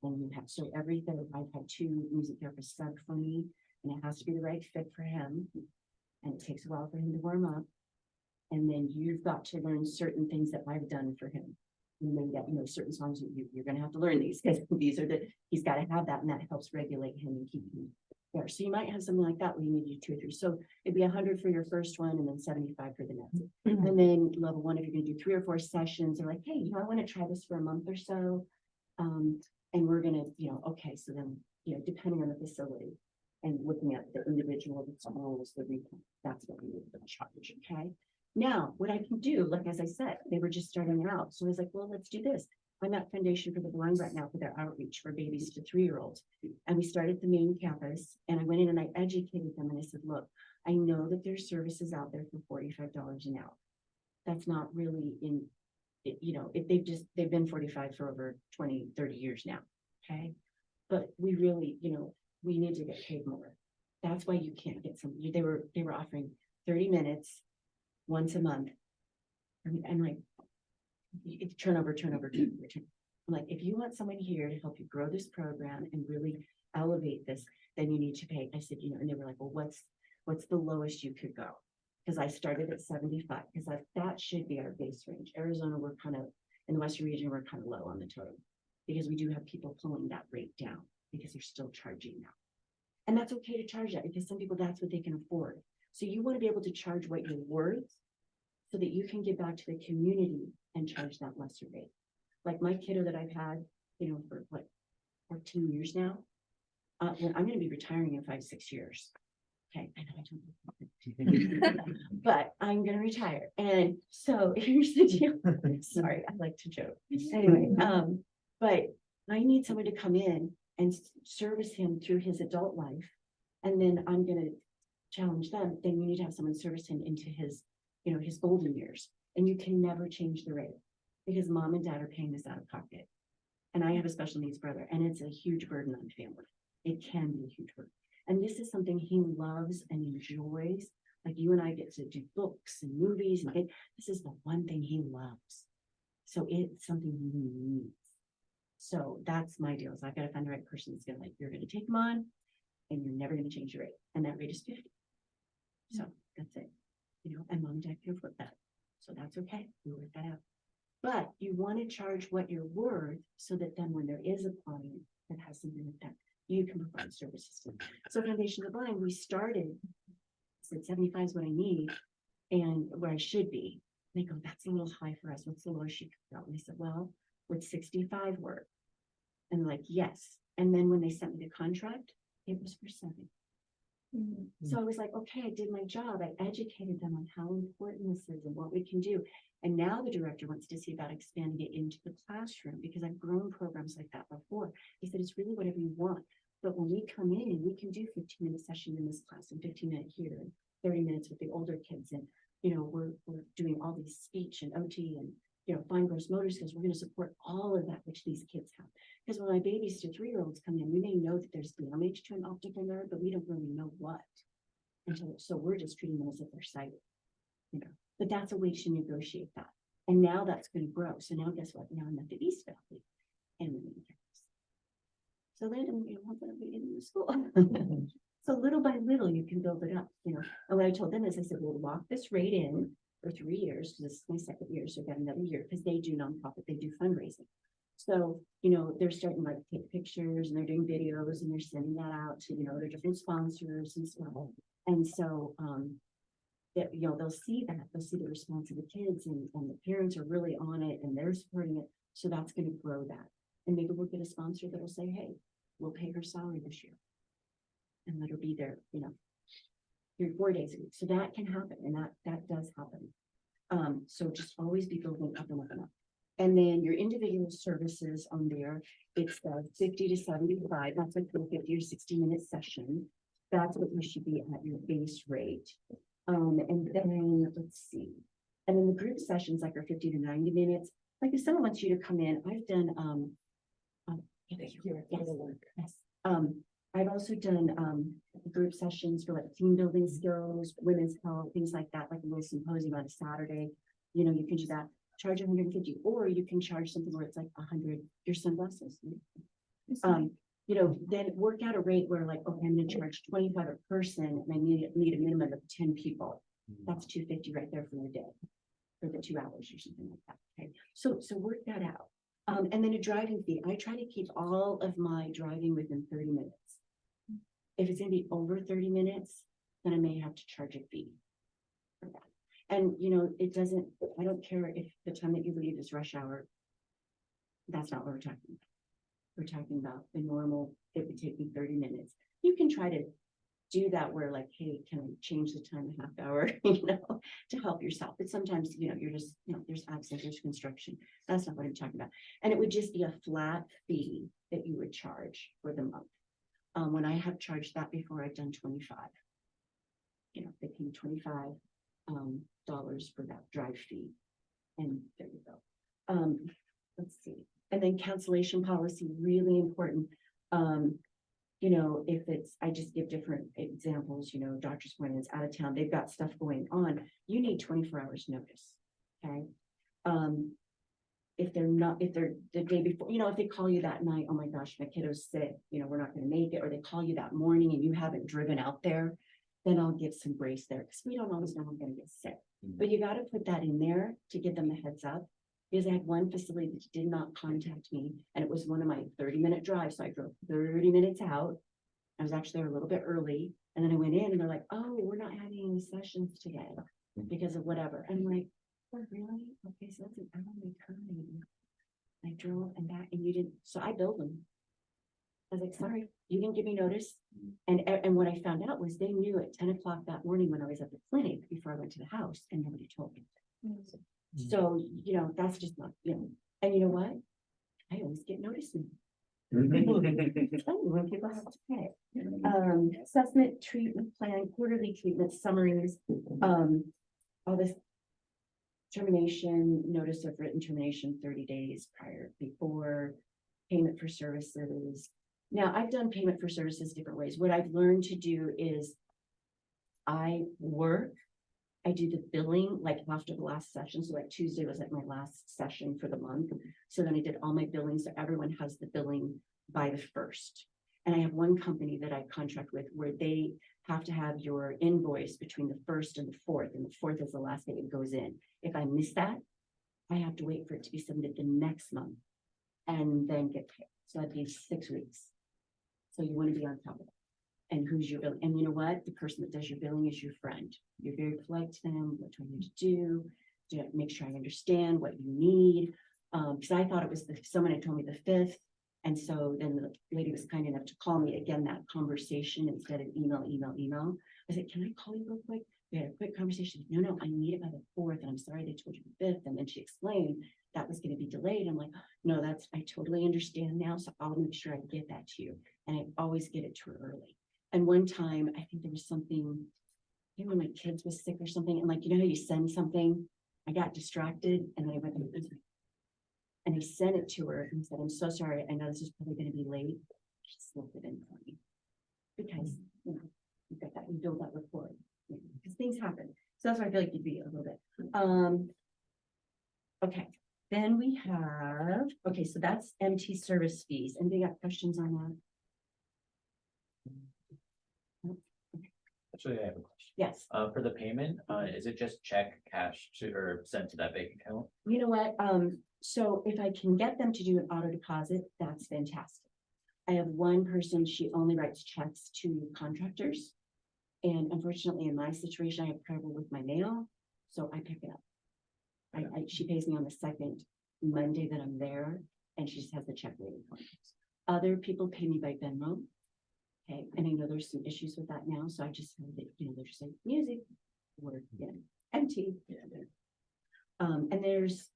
And you have, so everything, I've had 2 music therapists sub for me, and it has to be the right fit for him. And it takes a while for him to warm up. And then you've got to learn certain things that I've done for him. You know, that, certain songs you're going to have to learn these, because these are he's got to have that, and that helps regulate him and keep him there. So you might have something like that where you need to do 2 or 3. So it'd be 100 for your first one, and then 75 for the next. And then level 1, if you're going to do 3 or 4 sessions, they're like, hey, I want to try this for a month or so. And we're going to, okay, so then, depending on the facility and looking at the individual, the schools, the recon, that's what we need to charge. Okay. Now, what I can do, like, as I said, they were just starting out. So I was like, well, let's do this. I'm at Foundation for the Blind right now for their outreach for babies to 3-year-olds. And we started the main campus, and I went in and I educated them. And I said, look, I know that there's services out there for $45 an hour. That's not really if they've been 45 for over 20, 30 years now. Okay. But we really, we need to get paid more. That's why you can't get they were offering 30 minutes once a month. I'm like, it's turnover. I'm like, if you want someone here to help you grow this program and really elevate this, then you need to pay. I said, and they were like, well, what's the lowest you could go? Because I started at 75, because that should be our base range. Arizona, we're kind of, in the Western region, we're kind of low on the totem, because we do have people pulling that rate down because they're still charging now. And that's okay to charge that, because some people, that's what they can afford. So you want to be able to charge what you're worth, so that you can give back to the community and charge that lesser rate. Like my kiddo that I've had, for 14 years now. Well, I'm going to be retiring in 5-6 years. Okay, I know I don't, but I'm going to retire. And so here's the deal. Sorry, I like to joke. Anyway, but I need someone to come in and service him through his adult life. And then I'm going to challenge them. Then you need to have someone service him into his his golden years. And you can never change the rate, because mom and dad are paying this out of pocket. And I have a special needs brother, and it's a huge burden on the family. It can be a huge burden. And this is something he loves and enjoys. Like you and I get to do books and movies, and this is the one thing he loves. So it's something he needs. So that's my deal. So I've got to find the right person that's going to you're going to take him on, and you're never going to change your rate. And that rate is 50. So that's it. And mom and dad can afford that. So that's okay. We work that out. But you want to charge what you're worth, so that then when there is a client that has something like that, you can provide services to them. So Foundation of the Blind, we started, said 75 is what I need and where I should be. They go, that's a little high for us. What's the lowest you could go? And I said, well, would 65 work? And like, yes. And then when they sent me the contract, it was for 7. So I was like, okay, I did my job. I educated them on how important this is and what we can do. And now the director wants to see about expanding it into the classroom, because I've grown programs like that before. He said, it's really whatever you want. But when we come in, we can do 15-minute session in this class and 15-minute here and 30 minutes with the older kids. And, we're doing all these speech and OT and, fine gross motor skills. We're going to support all of that, which these kids have. Because when my babies to 3-year-olds come in, we may know that there's damage to an optical nerve, but we don't really know what. So we're just treating them as if they're sighted, But that's a way to negotiate that. And now that's gonna grow. So now guess what? Now I'm at the East Valley and the main campus. So then I'm gonna be in the school. So little by little, you can build it up, you know. And what I told them is I said, we'll lock this rate in for 3 years, because this is my second year, so I've got another year, because they do nonprofit, they do fundraising. So, you know, they're starting to like take pictures and they're doing videos and they're sending that out to, you know, their different sponsors and stuff. And so, that, you know, they'll see the response of the kids and the parents are really on it and they're supporting it. So that's going to grow that. And maybe we'll get a sponsor that'll say, hey, we'll pay her salary this year. And let her be there, you know, 3 or 4 days a week. So that can happen, and that does happen. So just always be building up and up and up. And then your individual services on there, it's 50 to 75. That's like a 50 or 60-minute session. That's what you should be at your base rate. And then let's see. And then the group sessions like are 50 to 90 minutes. Like if someone wants you to come in, I've done yes. I've also done group sessions for like team building skills, women's health, things like that, like a little symposium on a Saturday. You know, you can do that, charge 150, or you can charge something where it's like 100, your sunglasses. You know, then work out a rate where like, okay, I'm gonna charge 25 a person and I need a minimum of 10 people. That's 250 right there for the day, for the 2 hours or something like that. Okay, so work that out. And then a driving fee. I try to keep all of my driving within 30 minutes. If it's gonna be over 30 minutes, then I may have to charge a fee for that. And you know, I don't care if the time that you leave is rush hour. That's not what we're talking about. We're talking about the normal, it would take me 30 minutes. You can try to do that where like, hey, can I change the time a half hour, you know, to help yourself. But sometimes, you know, you're just, you know, there's access, there's construction. That's not what I'm talking about. And it would just be a flat fee that you would charge for the month. When I have charged that before, I've done 25. You know, they pay $25 for that drive fee. And there you go. Let's see. And then cancellation policy, really important. You know, if it's, I just give different examples, you know, doctor's appointments out of town, they've got stuff going on, you need 24 hours notice. Okay. If they're the day before, you know, if they call you that night, oh my gosh, my kiddo's sick, you know, we're not going to make it, or they call you that morning and you haven't driven out there, then I'll give some grace there, because we don't always know I'm going to get sick. But you got to put that in there to give them a heads up. Because I had one facility that did not contact me, and it was one of my 30-minute drives. So I drove 30 minutes out. I was actually there a little bit early, and then I went in and they're like, oh, we're not having any sessions today because of whatever. And I'm like, oh, really? Okay, so that's an hour of my time. I drove and back, and you didn't. So I billed them. I was like, sorry, you didn't give me notice. And what I found out was they knew at 10 o'clock that morning when I was at the clinic before I went to the house, and nobody told me. So, you know, that's just not, you know, and you know what? I always get notice now. When people have to pay. Assessment, treatment plan, quarterly treatment summaries, all this termination, notice of written termination 30 days prior, before, payment for services. Now, I've done payment for services different ways. What I've learned to do is I do the billing like after the last session. So like Tuesday was like my last session for the month. So then I did all my billing. So everyone has the billing by the 1st. And I have one company that I contract with where they have to have your invoice between the 1st and the 4th. And the 4th is the last day it goes in. If I miss that, I have to wait for it to be submitted the next month and then get paid. So that'd be 6 weeks. So you want to be on top of it. And who's your billing? And you know what? The person that does your billing is your friend. You're very polite to them. What do I need to do? To make sure I understand what you need. Because I thought it was someone had told me the 5th. And so then the lady was kind enough to call me again, that conversation instead of email. I said, can I call you real quick? We had a quick conversation. No, I need it by the 4th. And I'm sorry they told you the 5th. And then she explained that was going to be delayed. I'm like, no, I totally understand now. So I'll make sure I get that to you. And I always get it to her early. And one time, I think there was something, I think when my kids was sick or something, and like, you know how you send something, I got distracted, and then I went and I sent it to her and said, I'm so sorry, I know this is probably going to be late. She slipped it in for me. Because, you know, you got that, you build that rapport, because things happen. So that's why I feel like you'd be a little bit. Okay, then we have, okay, so that's MT service fees. Anybody got questions on that? Actually, I have a question. Yes. For the payment, is it just check, cash to, or sent to that bank account? You know what, so if I can get them to do an auto deposit, that's fantastic. I have one person, she only writes checks to contractors. And unfortunately, in my situation, I have trouble with my mail, so I pick it up. She pays me on the second Monday that I'm there, and she just has the check waiting for me. Other people pay me by Venmo. Okay, and I know there's some issues with that now, so I just, they're just like music, or, empty. And there's,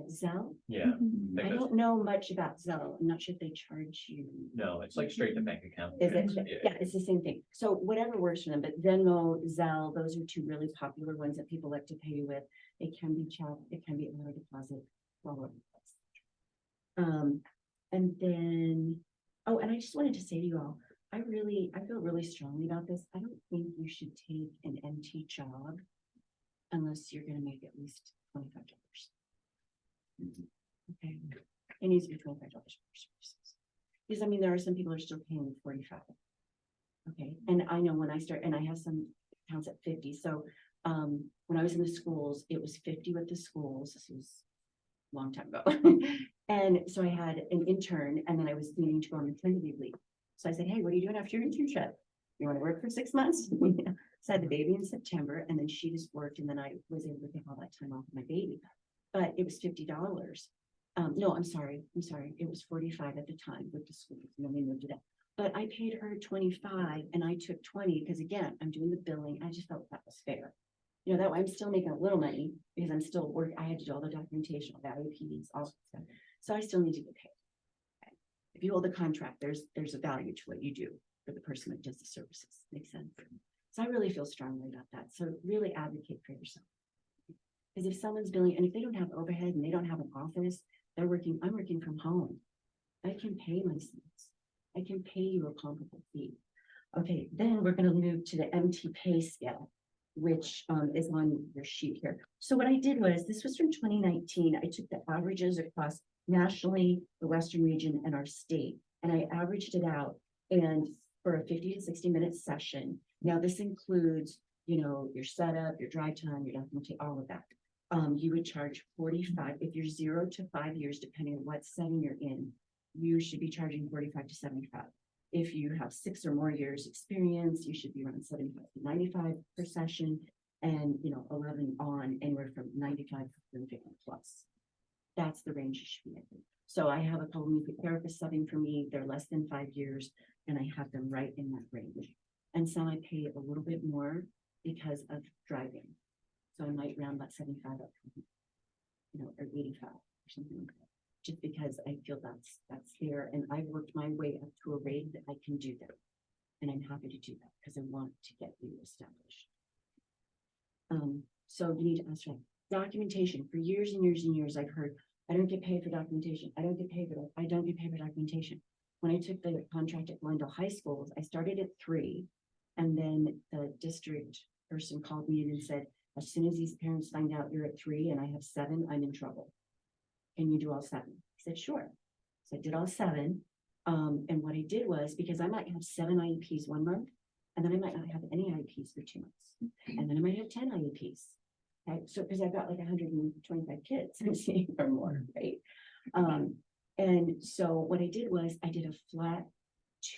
Zelle. Yeah. I Because, don't know much about Zelle. I'm not sure if they charge you. no, it's like straight to bank account. Is it? Yeah. Yeah, it's the same thing. So whatever works for them, but Venmo, Zelle, those are two really popular ones that people like to pay you with. It can be check, it can be auto deposit. All over the place. And then, oh, and I just wanted to say to you all, I feel really strongly about this. I don't think you should take an MT job unless you're gonna make at least $25. Okay, it needs to be $25 for services. Because I mean, there are some people who are still paying 45. Okay, and I know when I start, and I have some accounts at 50, so when I was in the schools, it was 50 with the schools. This was a long time ago. And so I had an intern, and then I was needing to go on maternity leave. So I said, hey, what are you doing after your internship? You want to work for 6 months? So I had the baby in September, and then she just worked, and then I was able to take all that time off my baby. But it was $50. No, I'm sorry. It was 45 at the time with the schools, and then we moved it up. But I paid her 25 and I took 20 because again, I'm doing the billing. I just felt that was fair. That way I'm still making a little money because I'm still working. I had to do all the documentation, all the IEPs, all that stuff. So I still need to get paid. Okay. If you hold a contract, there's a value to what you do for the person that does the services. Makes sense. So I really feel strongly about that. So really advocate for yourself. Because if someone's billing, and if they don't have overhead and they don't have an office, I'm working from home. I can pay my students. I can pay you a comparable fee. Okay, then we're going to move to the MT pay scale, which is on your sheet here. So what I did was, this was from 2019. I took the averages across nationally, the Western region, and our state, and I averaged it out. And for a 50 to 60 minute session, now this includes, your setup, your drive time, your documentation, all of that. You would charge 45 if you're 0 to 5 years, depending on what setting you're in. You should be charging 45 to 75. If you have 6 or more years experience, you should be around 75 to 95 per session, and 11 on, anywhere from 95 to 150 plus. That's the range you should be in. So I have a couple music therapists subbing for me. They're less than 5 years, and I have them right in that range. And some I pay a little bit more because of driving. So I might round about 75 up, or 85 or something like that. Just because I feel that's fair, and I've worked my way up to a rate that I can do that. And I'm happy to do that because I want to get you established. So you need to ask, right? Documentation. For years and years and years, I've heard, I don't get paid for documentation. I don't get paid for documentation. When I took the contract at Glendale High Schools, I started at 3, and then the district person called me in and said, as soon as these parents find out you're at 3 and I have 7, I'm in trouble. Can you do all 7? I said, sure. So I did all 7. And what I did was, because I might have 7 IEPs 1 month, and then I might not have any IEPs for 2 months. And then I might have 10 IEPs. Okay? So, because I've got like 125 kids or more, right? And so what I did was, I did a flat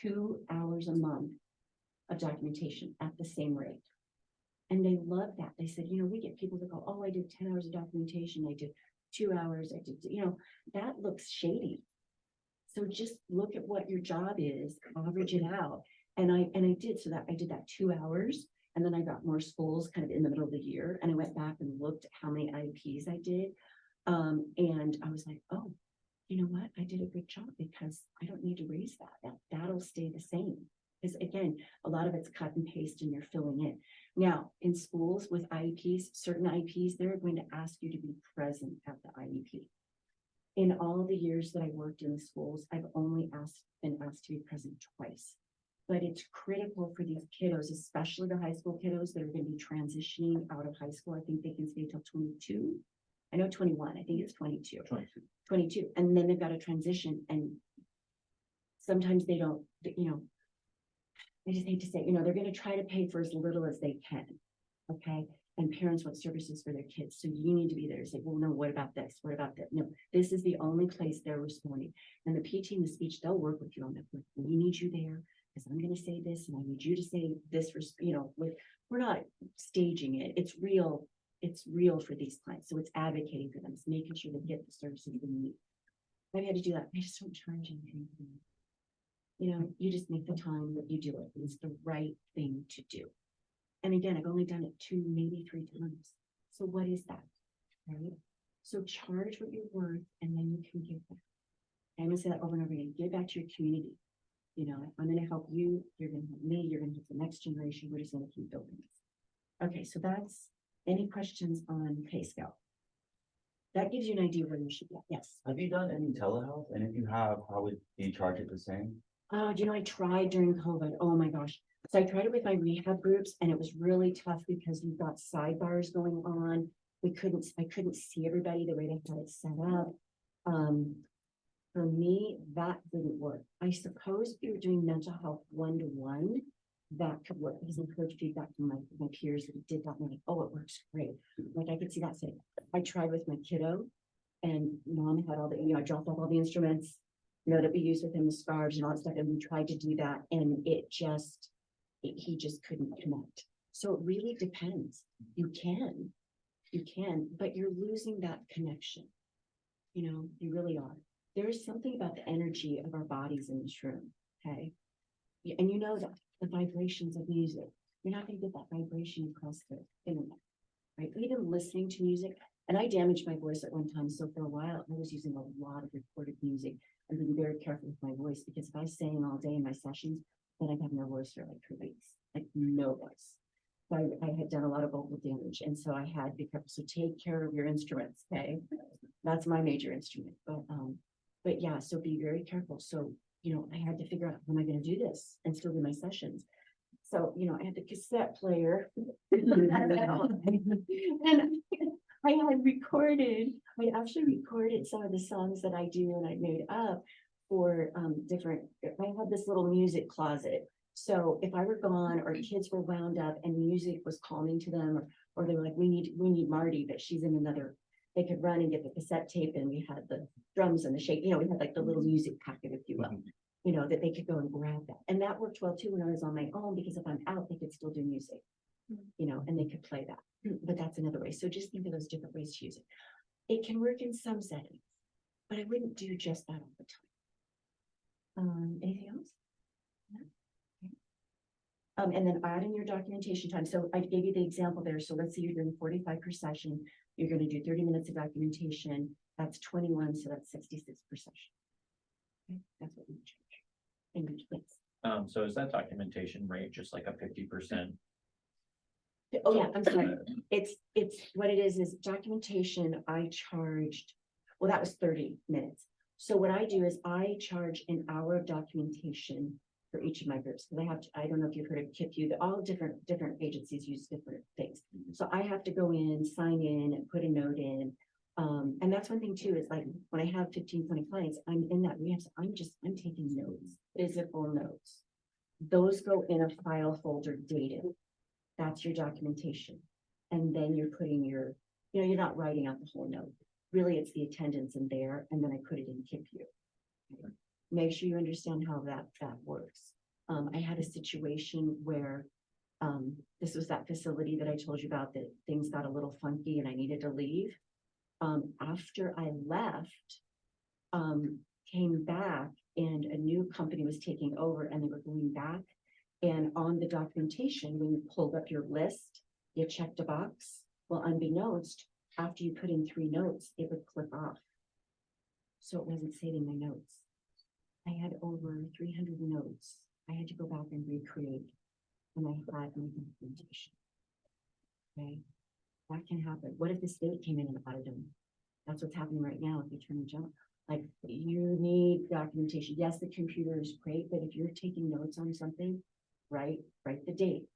2 hours a month of documentation at the same rate. And they loved that. They said, we get people that go, oh, I did 10 hours of documentation. I did 2 hours. I did, that looks shady. So just look at what your job is, average it out. And I did, so that I did that 2 hours. And then I got more schools kind of in the middle of the year. And I went back and looked at how many IEPs I did. And I was like, oh, you know what? I did a good job because I don't need to raise that. That'll stay the same. Because again, a lot of it's cut and paste and you're filling in. Now, in schools with IEPs, certain IEPs, they're going to ask you to be present at the IEP. In all the years that I worked in the schools, I've only been asked to be present twice. But it's critical for these kiddos, especially the high school kiddos that are going to be transitioning out of high school. I think they can stay till 22. I know 21, I think it's 22. 22. 22, and then they've got to transition, and sometimes they don't, I just hate to say, they're gonna try to pay for as little as they can, okay? And parents want services for their kids, so you need to be there to say, well, no, what about this? What about that? No, this is the only place they're responding. And the PT and the speech, they'll work with you on that. We need you there, because I'm gonna say this, and I need you to say this, we're not staging it, it's real for these clients, so it's advocating for them, it's making sure they get the services they need. I've had to do that, I just don't charge anything for it. You just make the time that you do it, it's the right thing to do. And again, I've only done it 2, maybe 3 times, so what is that, right? So charge what you're worth, and then you can give back. I'm gonna say that over and over again, give back to your community. I'm gonna help you, you're gonna help me, you're gonna help the next generation, we're just gonna keep building this. Okay, so that's, any questions on pay scale? That gives you an idea where you should be. Yes. Have you done any telehealth? And if you have, how would you charge it the same? Oh, I tried during COVID. Oh my gosh. So I tried it with my rehab groups, and it was really tough because we've got sidebars going on. I couldn't see everybody the way they had it set up. For me, that didn't work. I suppose if you were doing mental health 1-to-1, that could work, because I've heard feedback from my peers that did that, and they're like, oh, it works great. Like, I could see that say, I tried with my kiddo, and mom had all the, I dropped off all the instruments, that we use with him, the scarves and all that stuff, and we tried to do that, and he just couldn't connect. So it really depends. You can, but you're losing that connection. You really are. There's something about the energy of our bodies in this room, okay? And that the vibrations of music, you're not going to get that vibration across the internet, right? Even listening to music, and I damaged my voice at one time, so for a while I was using a lot of recorded music and being very careful with my voice, because if I sang all day in my sessions, then I'd have no voice for like 3 weeks, like no voice. So I had done a lot of vocal damage, and so I had to be careful. So take care of your instruments, okay? That's my major instrument, but yeah, so be very careful. So I had to figure out, how am I going to do this and still do my sessions? So, I had the cassette player. And I actually recorded some of the songs that I do and I made up for I had this little music closet. So if I were gone or kids were wound up and music was calming to them, or they were like, we need Marty, but she's in another, they could run and get the cassette tape, and we had the drums and the shake, we had like the little music packet, if you will, that they could go and grab that. And that worked well too when I was on my own, because if I'm out, they could still do music, and they could play that. But that's another way. So just think of those different ways to use it. It can work in some settings, but I wouldn't do just that all the time. Anything else? No? Okay. And then add in your documentation time. So I gave you the example there. So let's say you're doing 45 per session. You're going to do 30 minutes of documentation. That's 21, so that's 66 per session. Okay, that's what we charge. And please. So is that documentation rate just like a 50%? Oh yeah, I'm sorry. It's what it is documentation. I charged, well, that was 30 minutes. So what I do is I charge an hour of documentation for each of my groups. Because I don't know if you've heard of KIPU, all different agencies use different things. So I have to go in, sign in, and put a note in. And that's one thing too, is like when I have 15, 20 clients, I'm in that rehab, so I'm taking notes, physical notes. Those go in a file folder dated. That's your documentation. And then you're putting you're not writing out the whole note. Really, it's the attendance in there, and then I put it in KIPU. Okay. Make sure you understand how that works. I had a situation where this was that facility that I told you about, that things got a little funky and I needed to leave. After I left, came back, and a new company was taking over, and they were going back. And on the documentation, when you pulled up your list, you checked a box. Well, unbeknownst, after you put in 3 notes, it would click off. So it wasn't saving my notes. I had over 300 notes. I had to go back and recreate when I had my documentation. Okay, that can happen. What if the state came in and audited them? That's what's happening right now with the Attorney General. Like, you need documentation. Yes, the computer is great, but if you're taking notes on something, write the date,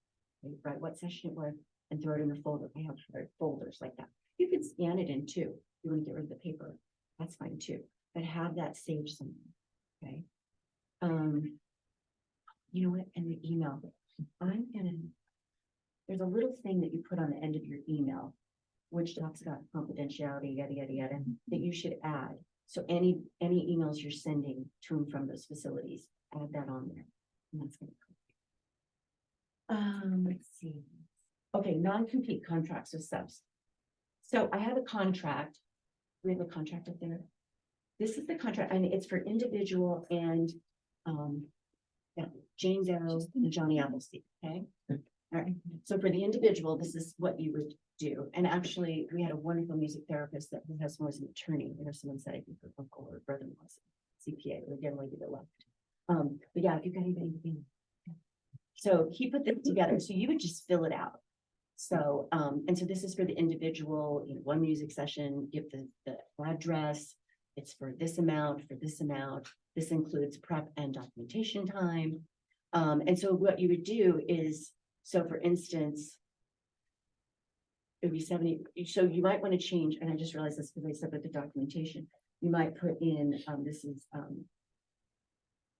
write what session it was, and throw it in a folder. I have folders like that. You could can scan it in too. You want to get rid of the paper, that's fine too, but have that saved somewhere, okay? You know what, and the email, there's a little thing that you put on the end of your email, which talks about confidentiality, yada, yada, yada, that you should add. So any emails you're sending to and from those facilities, add that on there. And that's gonna. Let's see. Okay, non-compete contracts with subs. So I have a contract. We have a contract up there. This is the contract, and it's for individual and, yeah, James Arrow and Johnny Appleseed, okay? All right, so for the individual, this is what you would do. And actually, we had a wonderful music therapist that has was an attorney. You know, someone said I think her uncle or brother-in-law CPA, or again, maybe they left. But yeah, if you've got anybody. So he put this together, so you would just fill it out. So, and so this is for the individual, you know, one music session, give the address, it's for this amount, this includes prep and documentation time. And so what you would do is, so for instance, it would be 70, so you might want to change, and I just realized this because I said with the documentation, you might put in, this is,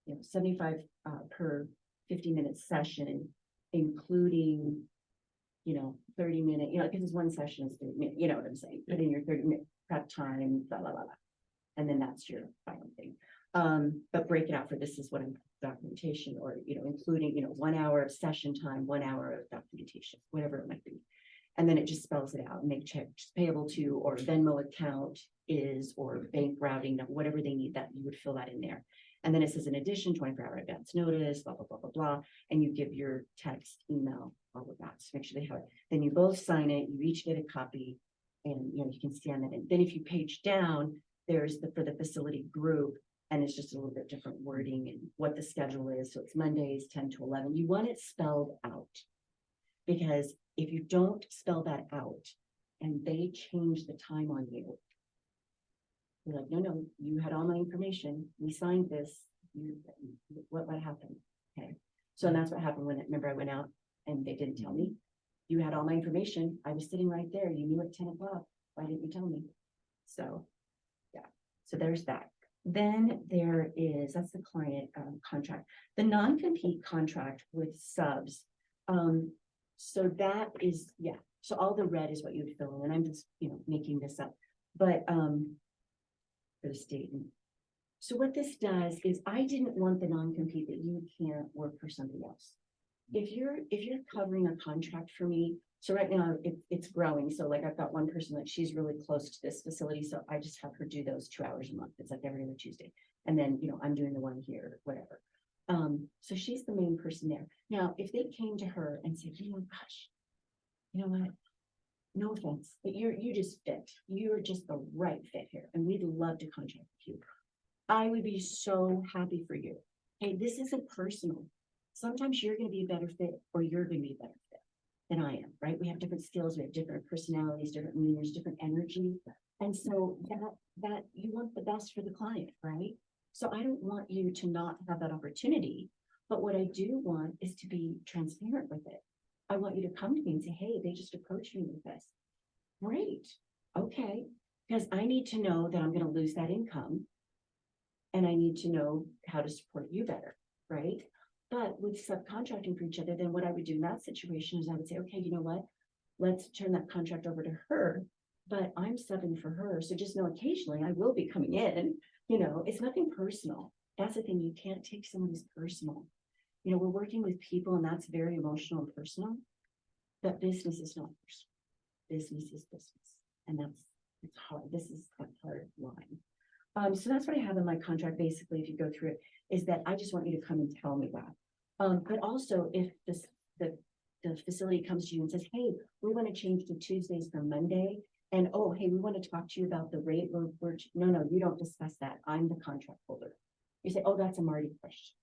you know, 75 per 50-minute session, including, you know, 30-minute, you know, because it's one session is 30 minutes, you know what I'm saying? Put in your 30-minute prep time, blah, blah, blah, blah. And then that's your final thing. But break it out for this is what I'm documentation, or, you know, including, you know, 1 hour of session time, 1 hour of documentation, whatever it might be. And then it just spells it out and make checks payable to, or Venmo account is, or bank routing, whatever they need, that you would fill that in there. And then it says in addition, 24-hour advance notice, blah, blah, blah, blah, blah. And you give your text, email, all of that. So make sure they have it. Then you both sign it, you each get a copy, and you know, you can scan that in. Then if you page down, there's for the facility group, and it's just a little bit different wording and what the schedule is. So it's Mondays, 10 to 11. You want it spelled out, because if you don't spell that out and they change the time on you, you're like, no, you had all my information. We signed this. What happened? Okay. So and that's what happened when, remember, I went out and they didn't tell me. You had all my information. I was sitting right there. You knew at 10 o'clock. Why didn't you tell me? So, yeah. So there's that. Then there is, that's the client contract. The non-compete contract with subs. So that is, yeah. So all the red is what you would fill in. And I'm just, you know, making this up. But for the state. So what this does is, I didn't want the non-compete that you can't work for somebody else. If you're covering a contract for me, so right now it's growing. So like I've got one person that she's really close to this facility. So I just have her do those 2 hours a month. It's like every other Tuesday. And then, you know, I'm doing the one here, whatever. So she's the main person there. Now, if they came to her and said, you know, gosh, you know what? No offense, but you just fit. You're just the right fit here. And we'd love to contract with you. I would be so happy for you. Hey, this isn't personal. Sometimes you're going to be a better fit, or you're going to be a better fit than I am, right? We have different skills, we have different personalities, different leaders, different energy. And so that you want the best for the client, right? So I don't want you to not have that opportunity. But what I do want is to be transparent with it. I want you to come to me and say, hey, they just approached me with this. Great. Okay. Because I need to know that I'm going to lose that income. And I need to know how to support you better. Right. But with subcontracting for each other, then what I would do in that situation is I would say, okay, you know what? Let's turn that contract over to her. But I'm subbing for her. So just know occasionally I will be coming in. You know, it's nothing personal. That's the thing. You can't take someone's personal. You know, we're working with people, and that's very emotional and personal. But business is not personal. Business is business. And it's hard. This is a hard line. So that's what I have in my contract. Basically, if you go through it, is that I just want you to come and tell me that. But also if the facility comes to you and says, hey, we want to change to Tuesdays from Monday. And oh, hey, we want to talk to you about the rate. No, you don't discuss that. I'm the contract holder. You say, oh, that's a Marty question.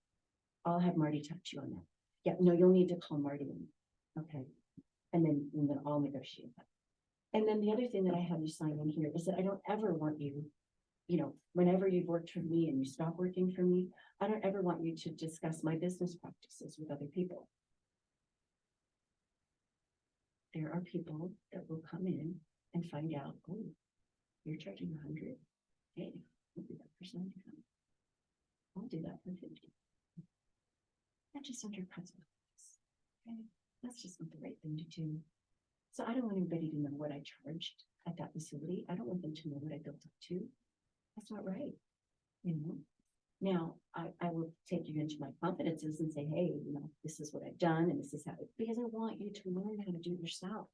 I'll have Marty talk to you on that. Yeah, no, you'll need to call Marty. Okay. And then I'll negotiate that. And then the other thing that I have you sign in here is that I don't ever want you, you know, whenever you've worked for me and you stop working for me, I don't ever want you to discuss my business practices with other people. There are people that will come in and find out, oh, you're charging 100. Hey, I'll do that for 75. I'll do that for 50. That just undercuts my price. Okay, that's just not the right thing to do. So I don't want anybody to know what I charged at that facility. I don't want them to know what I built up to. That's not right. You know, now I will take you into my confidences and say, hey, you know, this is what I've done and this is how, because I want you to learn how to do it yourself.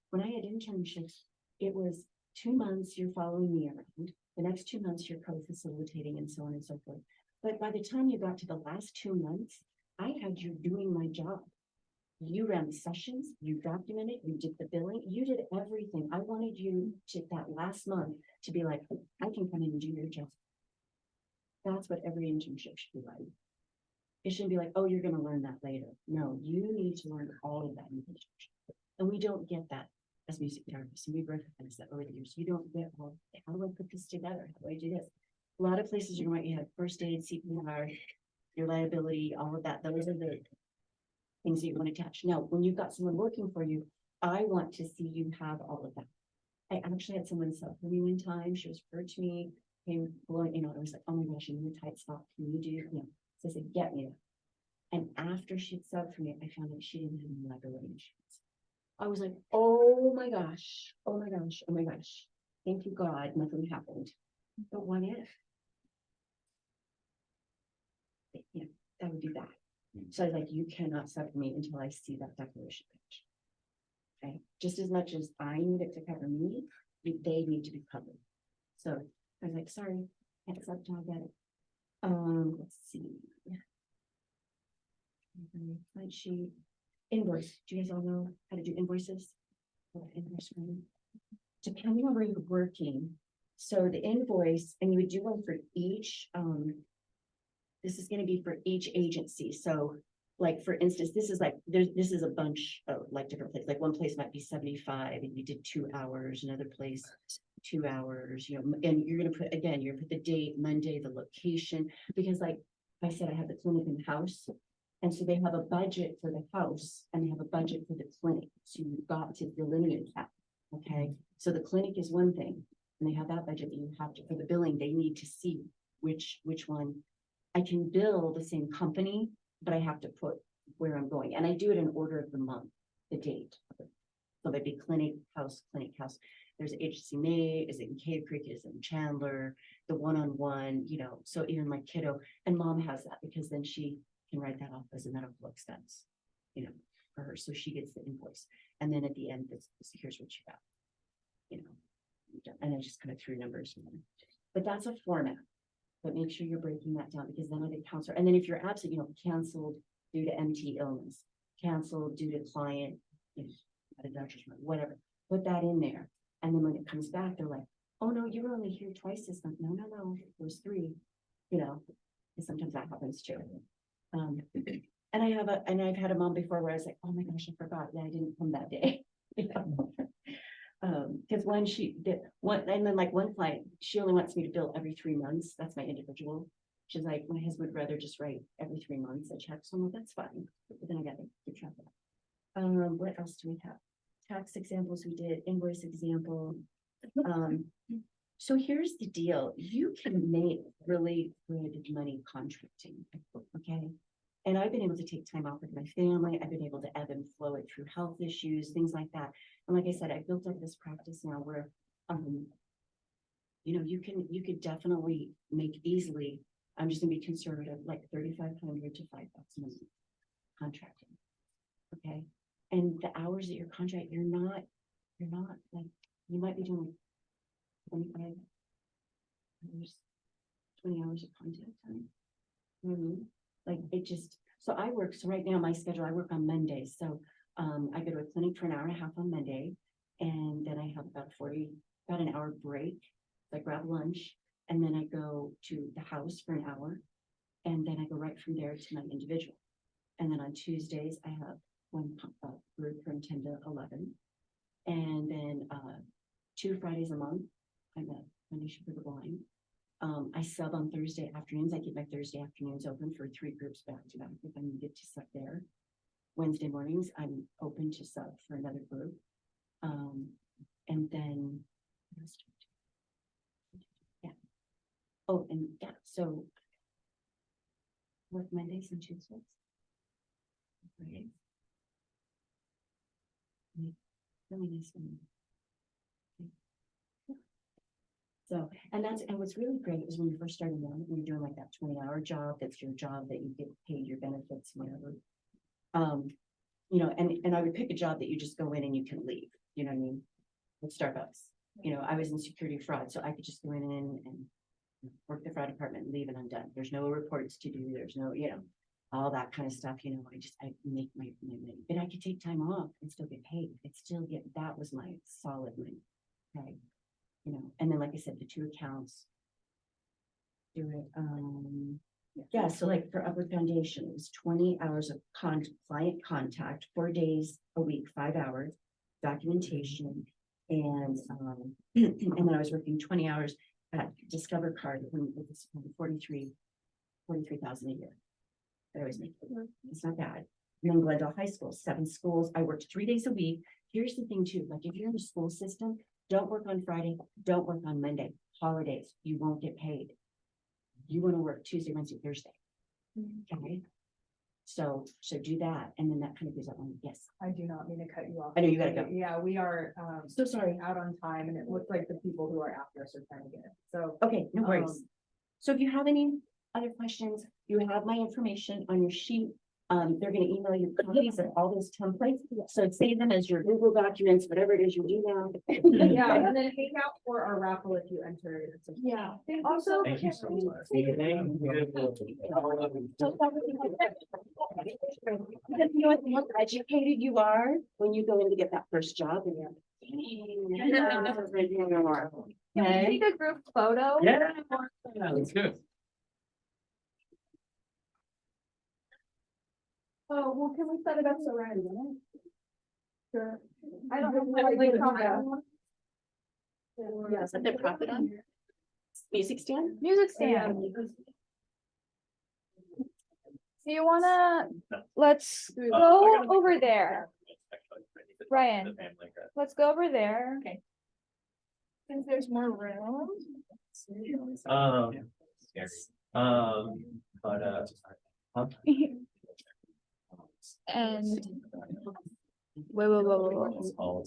When I had internships, it was 2 months you're following me around. The next 2 months you're co-facilitating and so on and so forth. But by the time you got to the last 2 months, I had you doing my job. You ran the sessions, you documented, you did the billing, you did everything. I wanted you to that last month to be like, I can come in and do your job. That's what every internship should be like. It shouldn't be like, oh, you're going to learn that later. No, you need to learn all of that in the internship. And we don't get that as music therapists. And we've recognized that over the years. You don't get, well, how do I put this together? How do I do this? A lot of places you're going to have first aid, CPR, your liability, all of that. Those are the things that you want to attach. Now, when you've got someone working for you, I want to see you have all of that. I actually had someone sub for me one time. She was referred to me, came blowing, you know, I was like, oh my gosh, I'm in a tight spot. Can you do, you know, so I said, get me that. And after she'd subbed for me, I found out she didn't have any liability insurance. I was like, oh my gosh, oh my gosh, oh my gosh. Thank you, God, nothing happened. But what if? You know, that would do that. So I was like, you cannot sub for me until I see that declaration page. Okay, just as much as I need it to cover me, they need to be covered. So I was like, sorry, can't sub till I get it. Let's see. Slide sheet. Invoice. Do you guys all know how to do invoices? Invoice. Depending on where you're working. So the invoice, and you would do one for each, this is going to be for each agency. So like, for instance, this is like, this is a bunch of like different places. Like one place might be 75 and you did 2 hours, another place 2 hours, you know, and you're going to put, again, you're going to put the date, Monday, the location, because like I said, I have the clinic in the house. And so they have a budget for the house and they have a budget for the clinic. So you've got to delineate that. Okay. So the clinic is one thing and they have that budget that you have to, for the billing, they need to see which one. I can bill the same company, but I have to put where I'm going. And I do it in order of the month, the date. So it'd be clinic, house, There's agency May, is it in Cave Creek, is it in Chandler, the one-on-one, you know, so even my kiddo, and mom has that because then she can write that off as a medical expense, you know, for her. So she gets the invoice. And then at the end, this here's what you got, you know, and I just kind of threw numbers in. But that's a format. But make sure you're breaking that down because then I get counselor. And then if you're absent, you know, canceled due to MT illness, canceled due to client, you know, at a doctor's note, whatever, put that in there. And then when it comes back, they're like, oh no, you were only here twice this month. No, it was 3, you know, and sometimes that happens too. And I've had a mom before where I was like, oh my gosh, I forgot. Yeah, I didn't come that day. You know? Because when she did one, and then like one client, she only wants me to bill every 3 months. That's my individual. She's like, my husband would rather just write every 3 months a check. So I'm like, that's fine. But then I got to keep track of that. What else do we have? Tax examples we did, invoice example. So here's the deal. You can make really good money contracting. Okay. And I've been able to take time off with my family. I've been able to ebb and flow it through health issues, things like that. And like I said, I built up this practice now where, you know, you could definitely make easily, I'm just gonna be conservative, like 3,500 to $5 a month contracting. Okay. And the hours that you're contracting, you're not like, you might be doing 25 hours, 20 hours of contact time. You know what I mean? Like it just, so I work, so right now my schedule, I work on Mondays. So I go to a clinic for an hour and a half on Monday. And then I have about an hour break. So I grab lunch and then I go to the house for an hour. And then I go right from there to my individual. And then on Tuesdays, I have one group from 10 to 11. And then 2 Fridays a month, I'm a clinician for the blind. I sub on Thursday afternoons. I keep my Thursday afternoons open for 3 groups back to back if I needed to sub there. Wednesday mornings, I'm open to sub for another group. And then. Yeah. Oh, and yeah, so. Work Mondays and Tuesdays. Right. Really nice one. So, and what's really great is when you first started out, when you're doing like that 20-hour job, that's your job that you get paid your benefits, whatever. You know, and I would pick a job that you just go in and you can leave, you know what I mean? With Starbucks, you know, I was in security fraud, so I could just go in and work the fraud department and leave and I'm done. There's no reports to do, there's no, you know, all that kind of stuff, you know, I make my money, but I could take time off and still get paid. I'd still get, that was my solid money. Okay. You know, and then like I said, the 2 accounts. Do it, yeah, so like for Upward Foundation, it was 20 hours of client contact, 4 days a week, 5 hours, documentation. And and then I was working 20 hours at Discover Card, when it was 43,000 a year. I always make it. It's not bad. And then Glendale High School, 7 schools. I worked 3 days a week. Here's the thing too, like if you're in the school system, don't work on Friday, don't work on Monday, holidays, you won't get paid. You want to work Tuesday, Wednesday, Thursday. Okay. So do that. And then that kind of gives that one. Yes. I do not mean to cut you off. I know you gotta go. Yeah, we are, So sorry. out on time and it looks like the people who are after us are trying to get it. So, Okay, no worries. So if you have any other questions, you have my information on your sheet. They're gonna email you copies of all those templates. So save them as your Google documents, whatever it is you do now. yeah, and then hang out for our raffle if you enter. Yeah. Also. Thank you so much. Because you know, the more educated you are when you go in to get that first job and you're. Can we take a group photo? Yeah, that's good. Oh, well, can we set it up so we're in? Sure. I don't know. Yes, and the profit on music stand. Music stand. Do you wanna, let's go over there. Ryan, let's go over there. Okay. Since there's more room. Scary. But huh? And whoa. It's all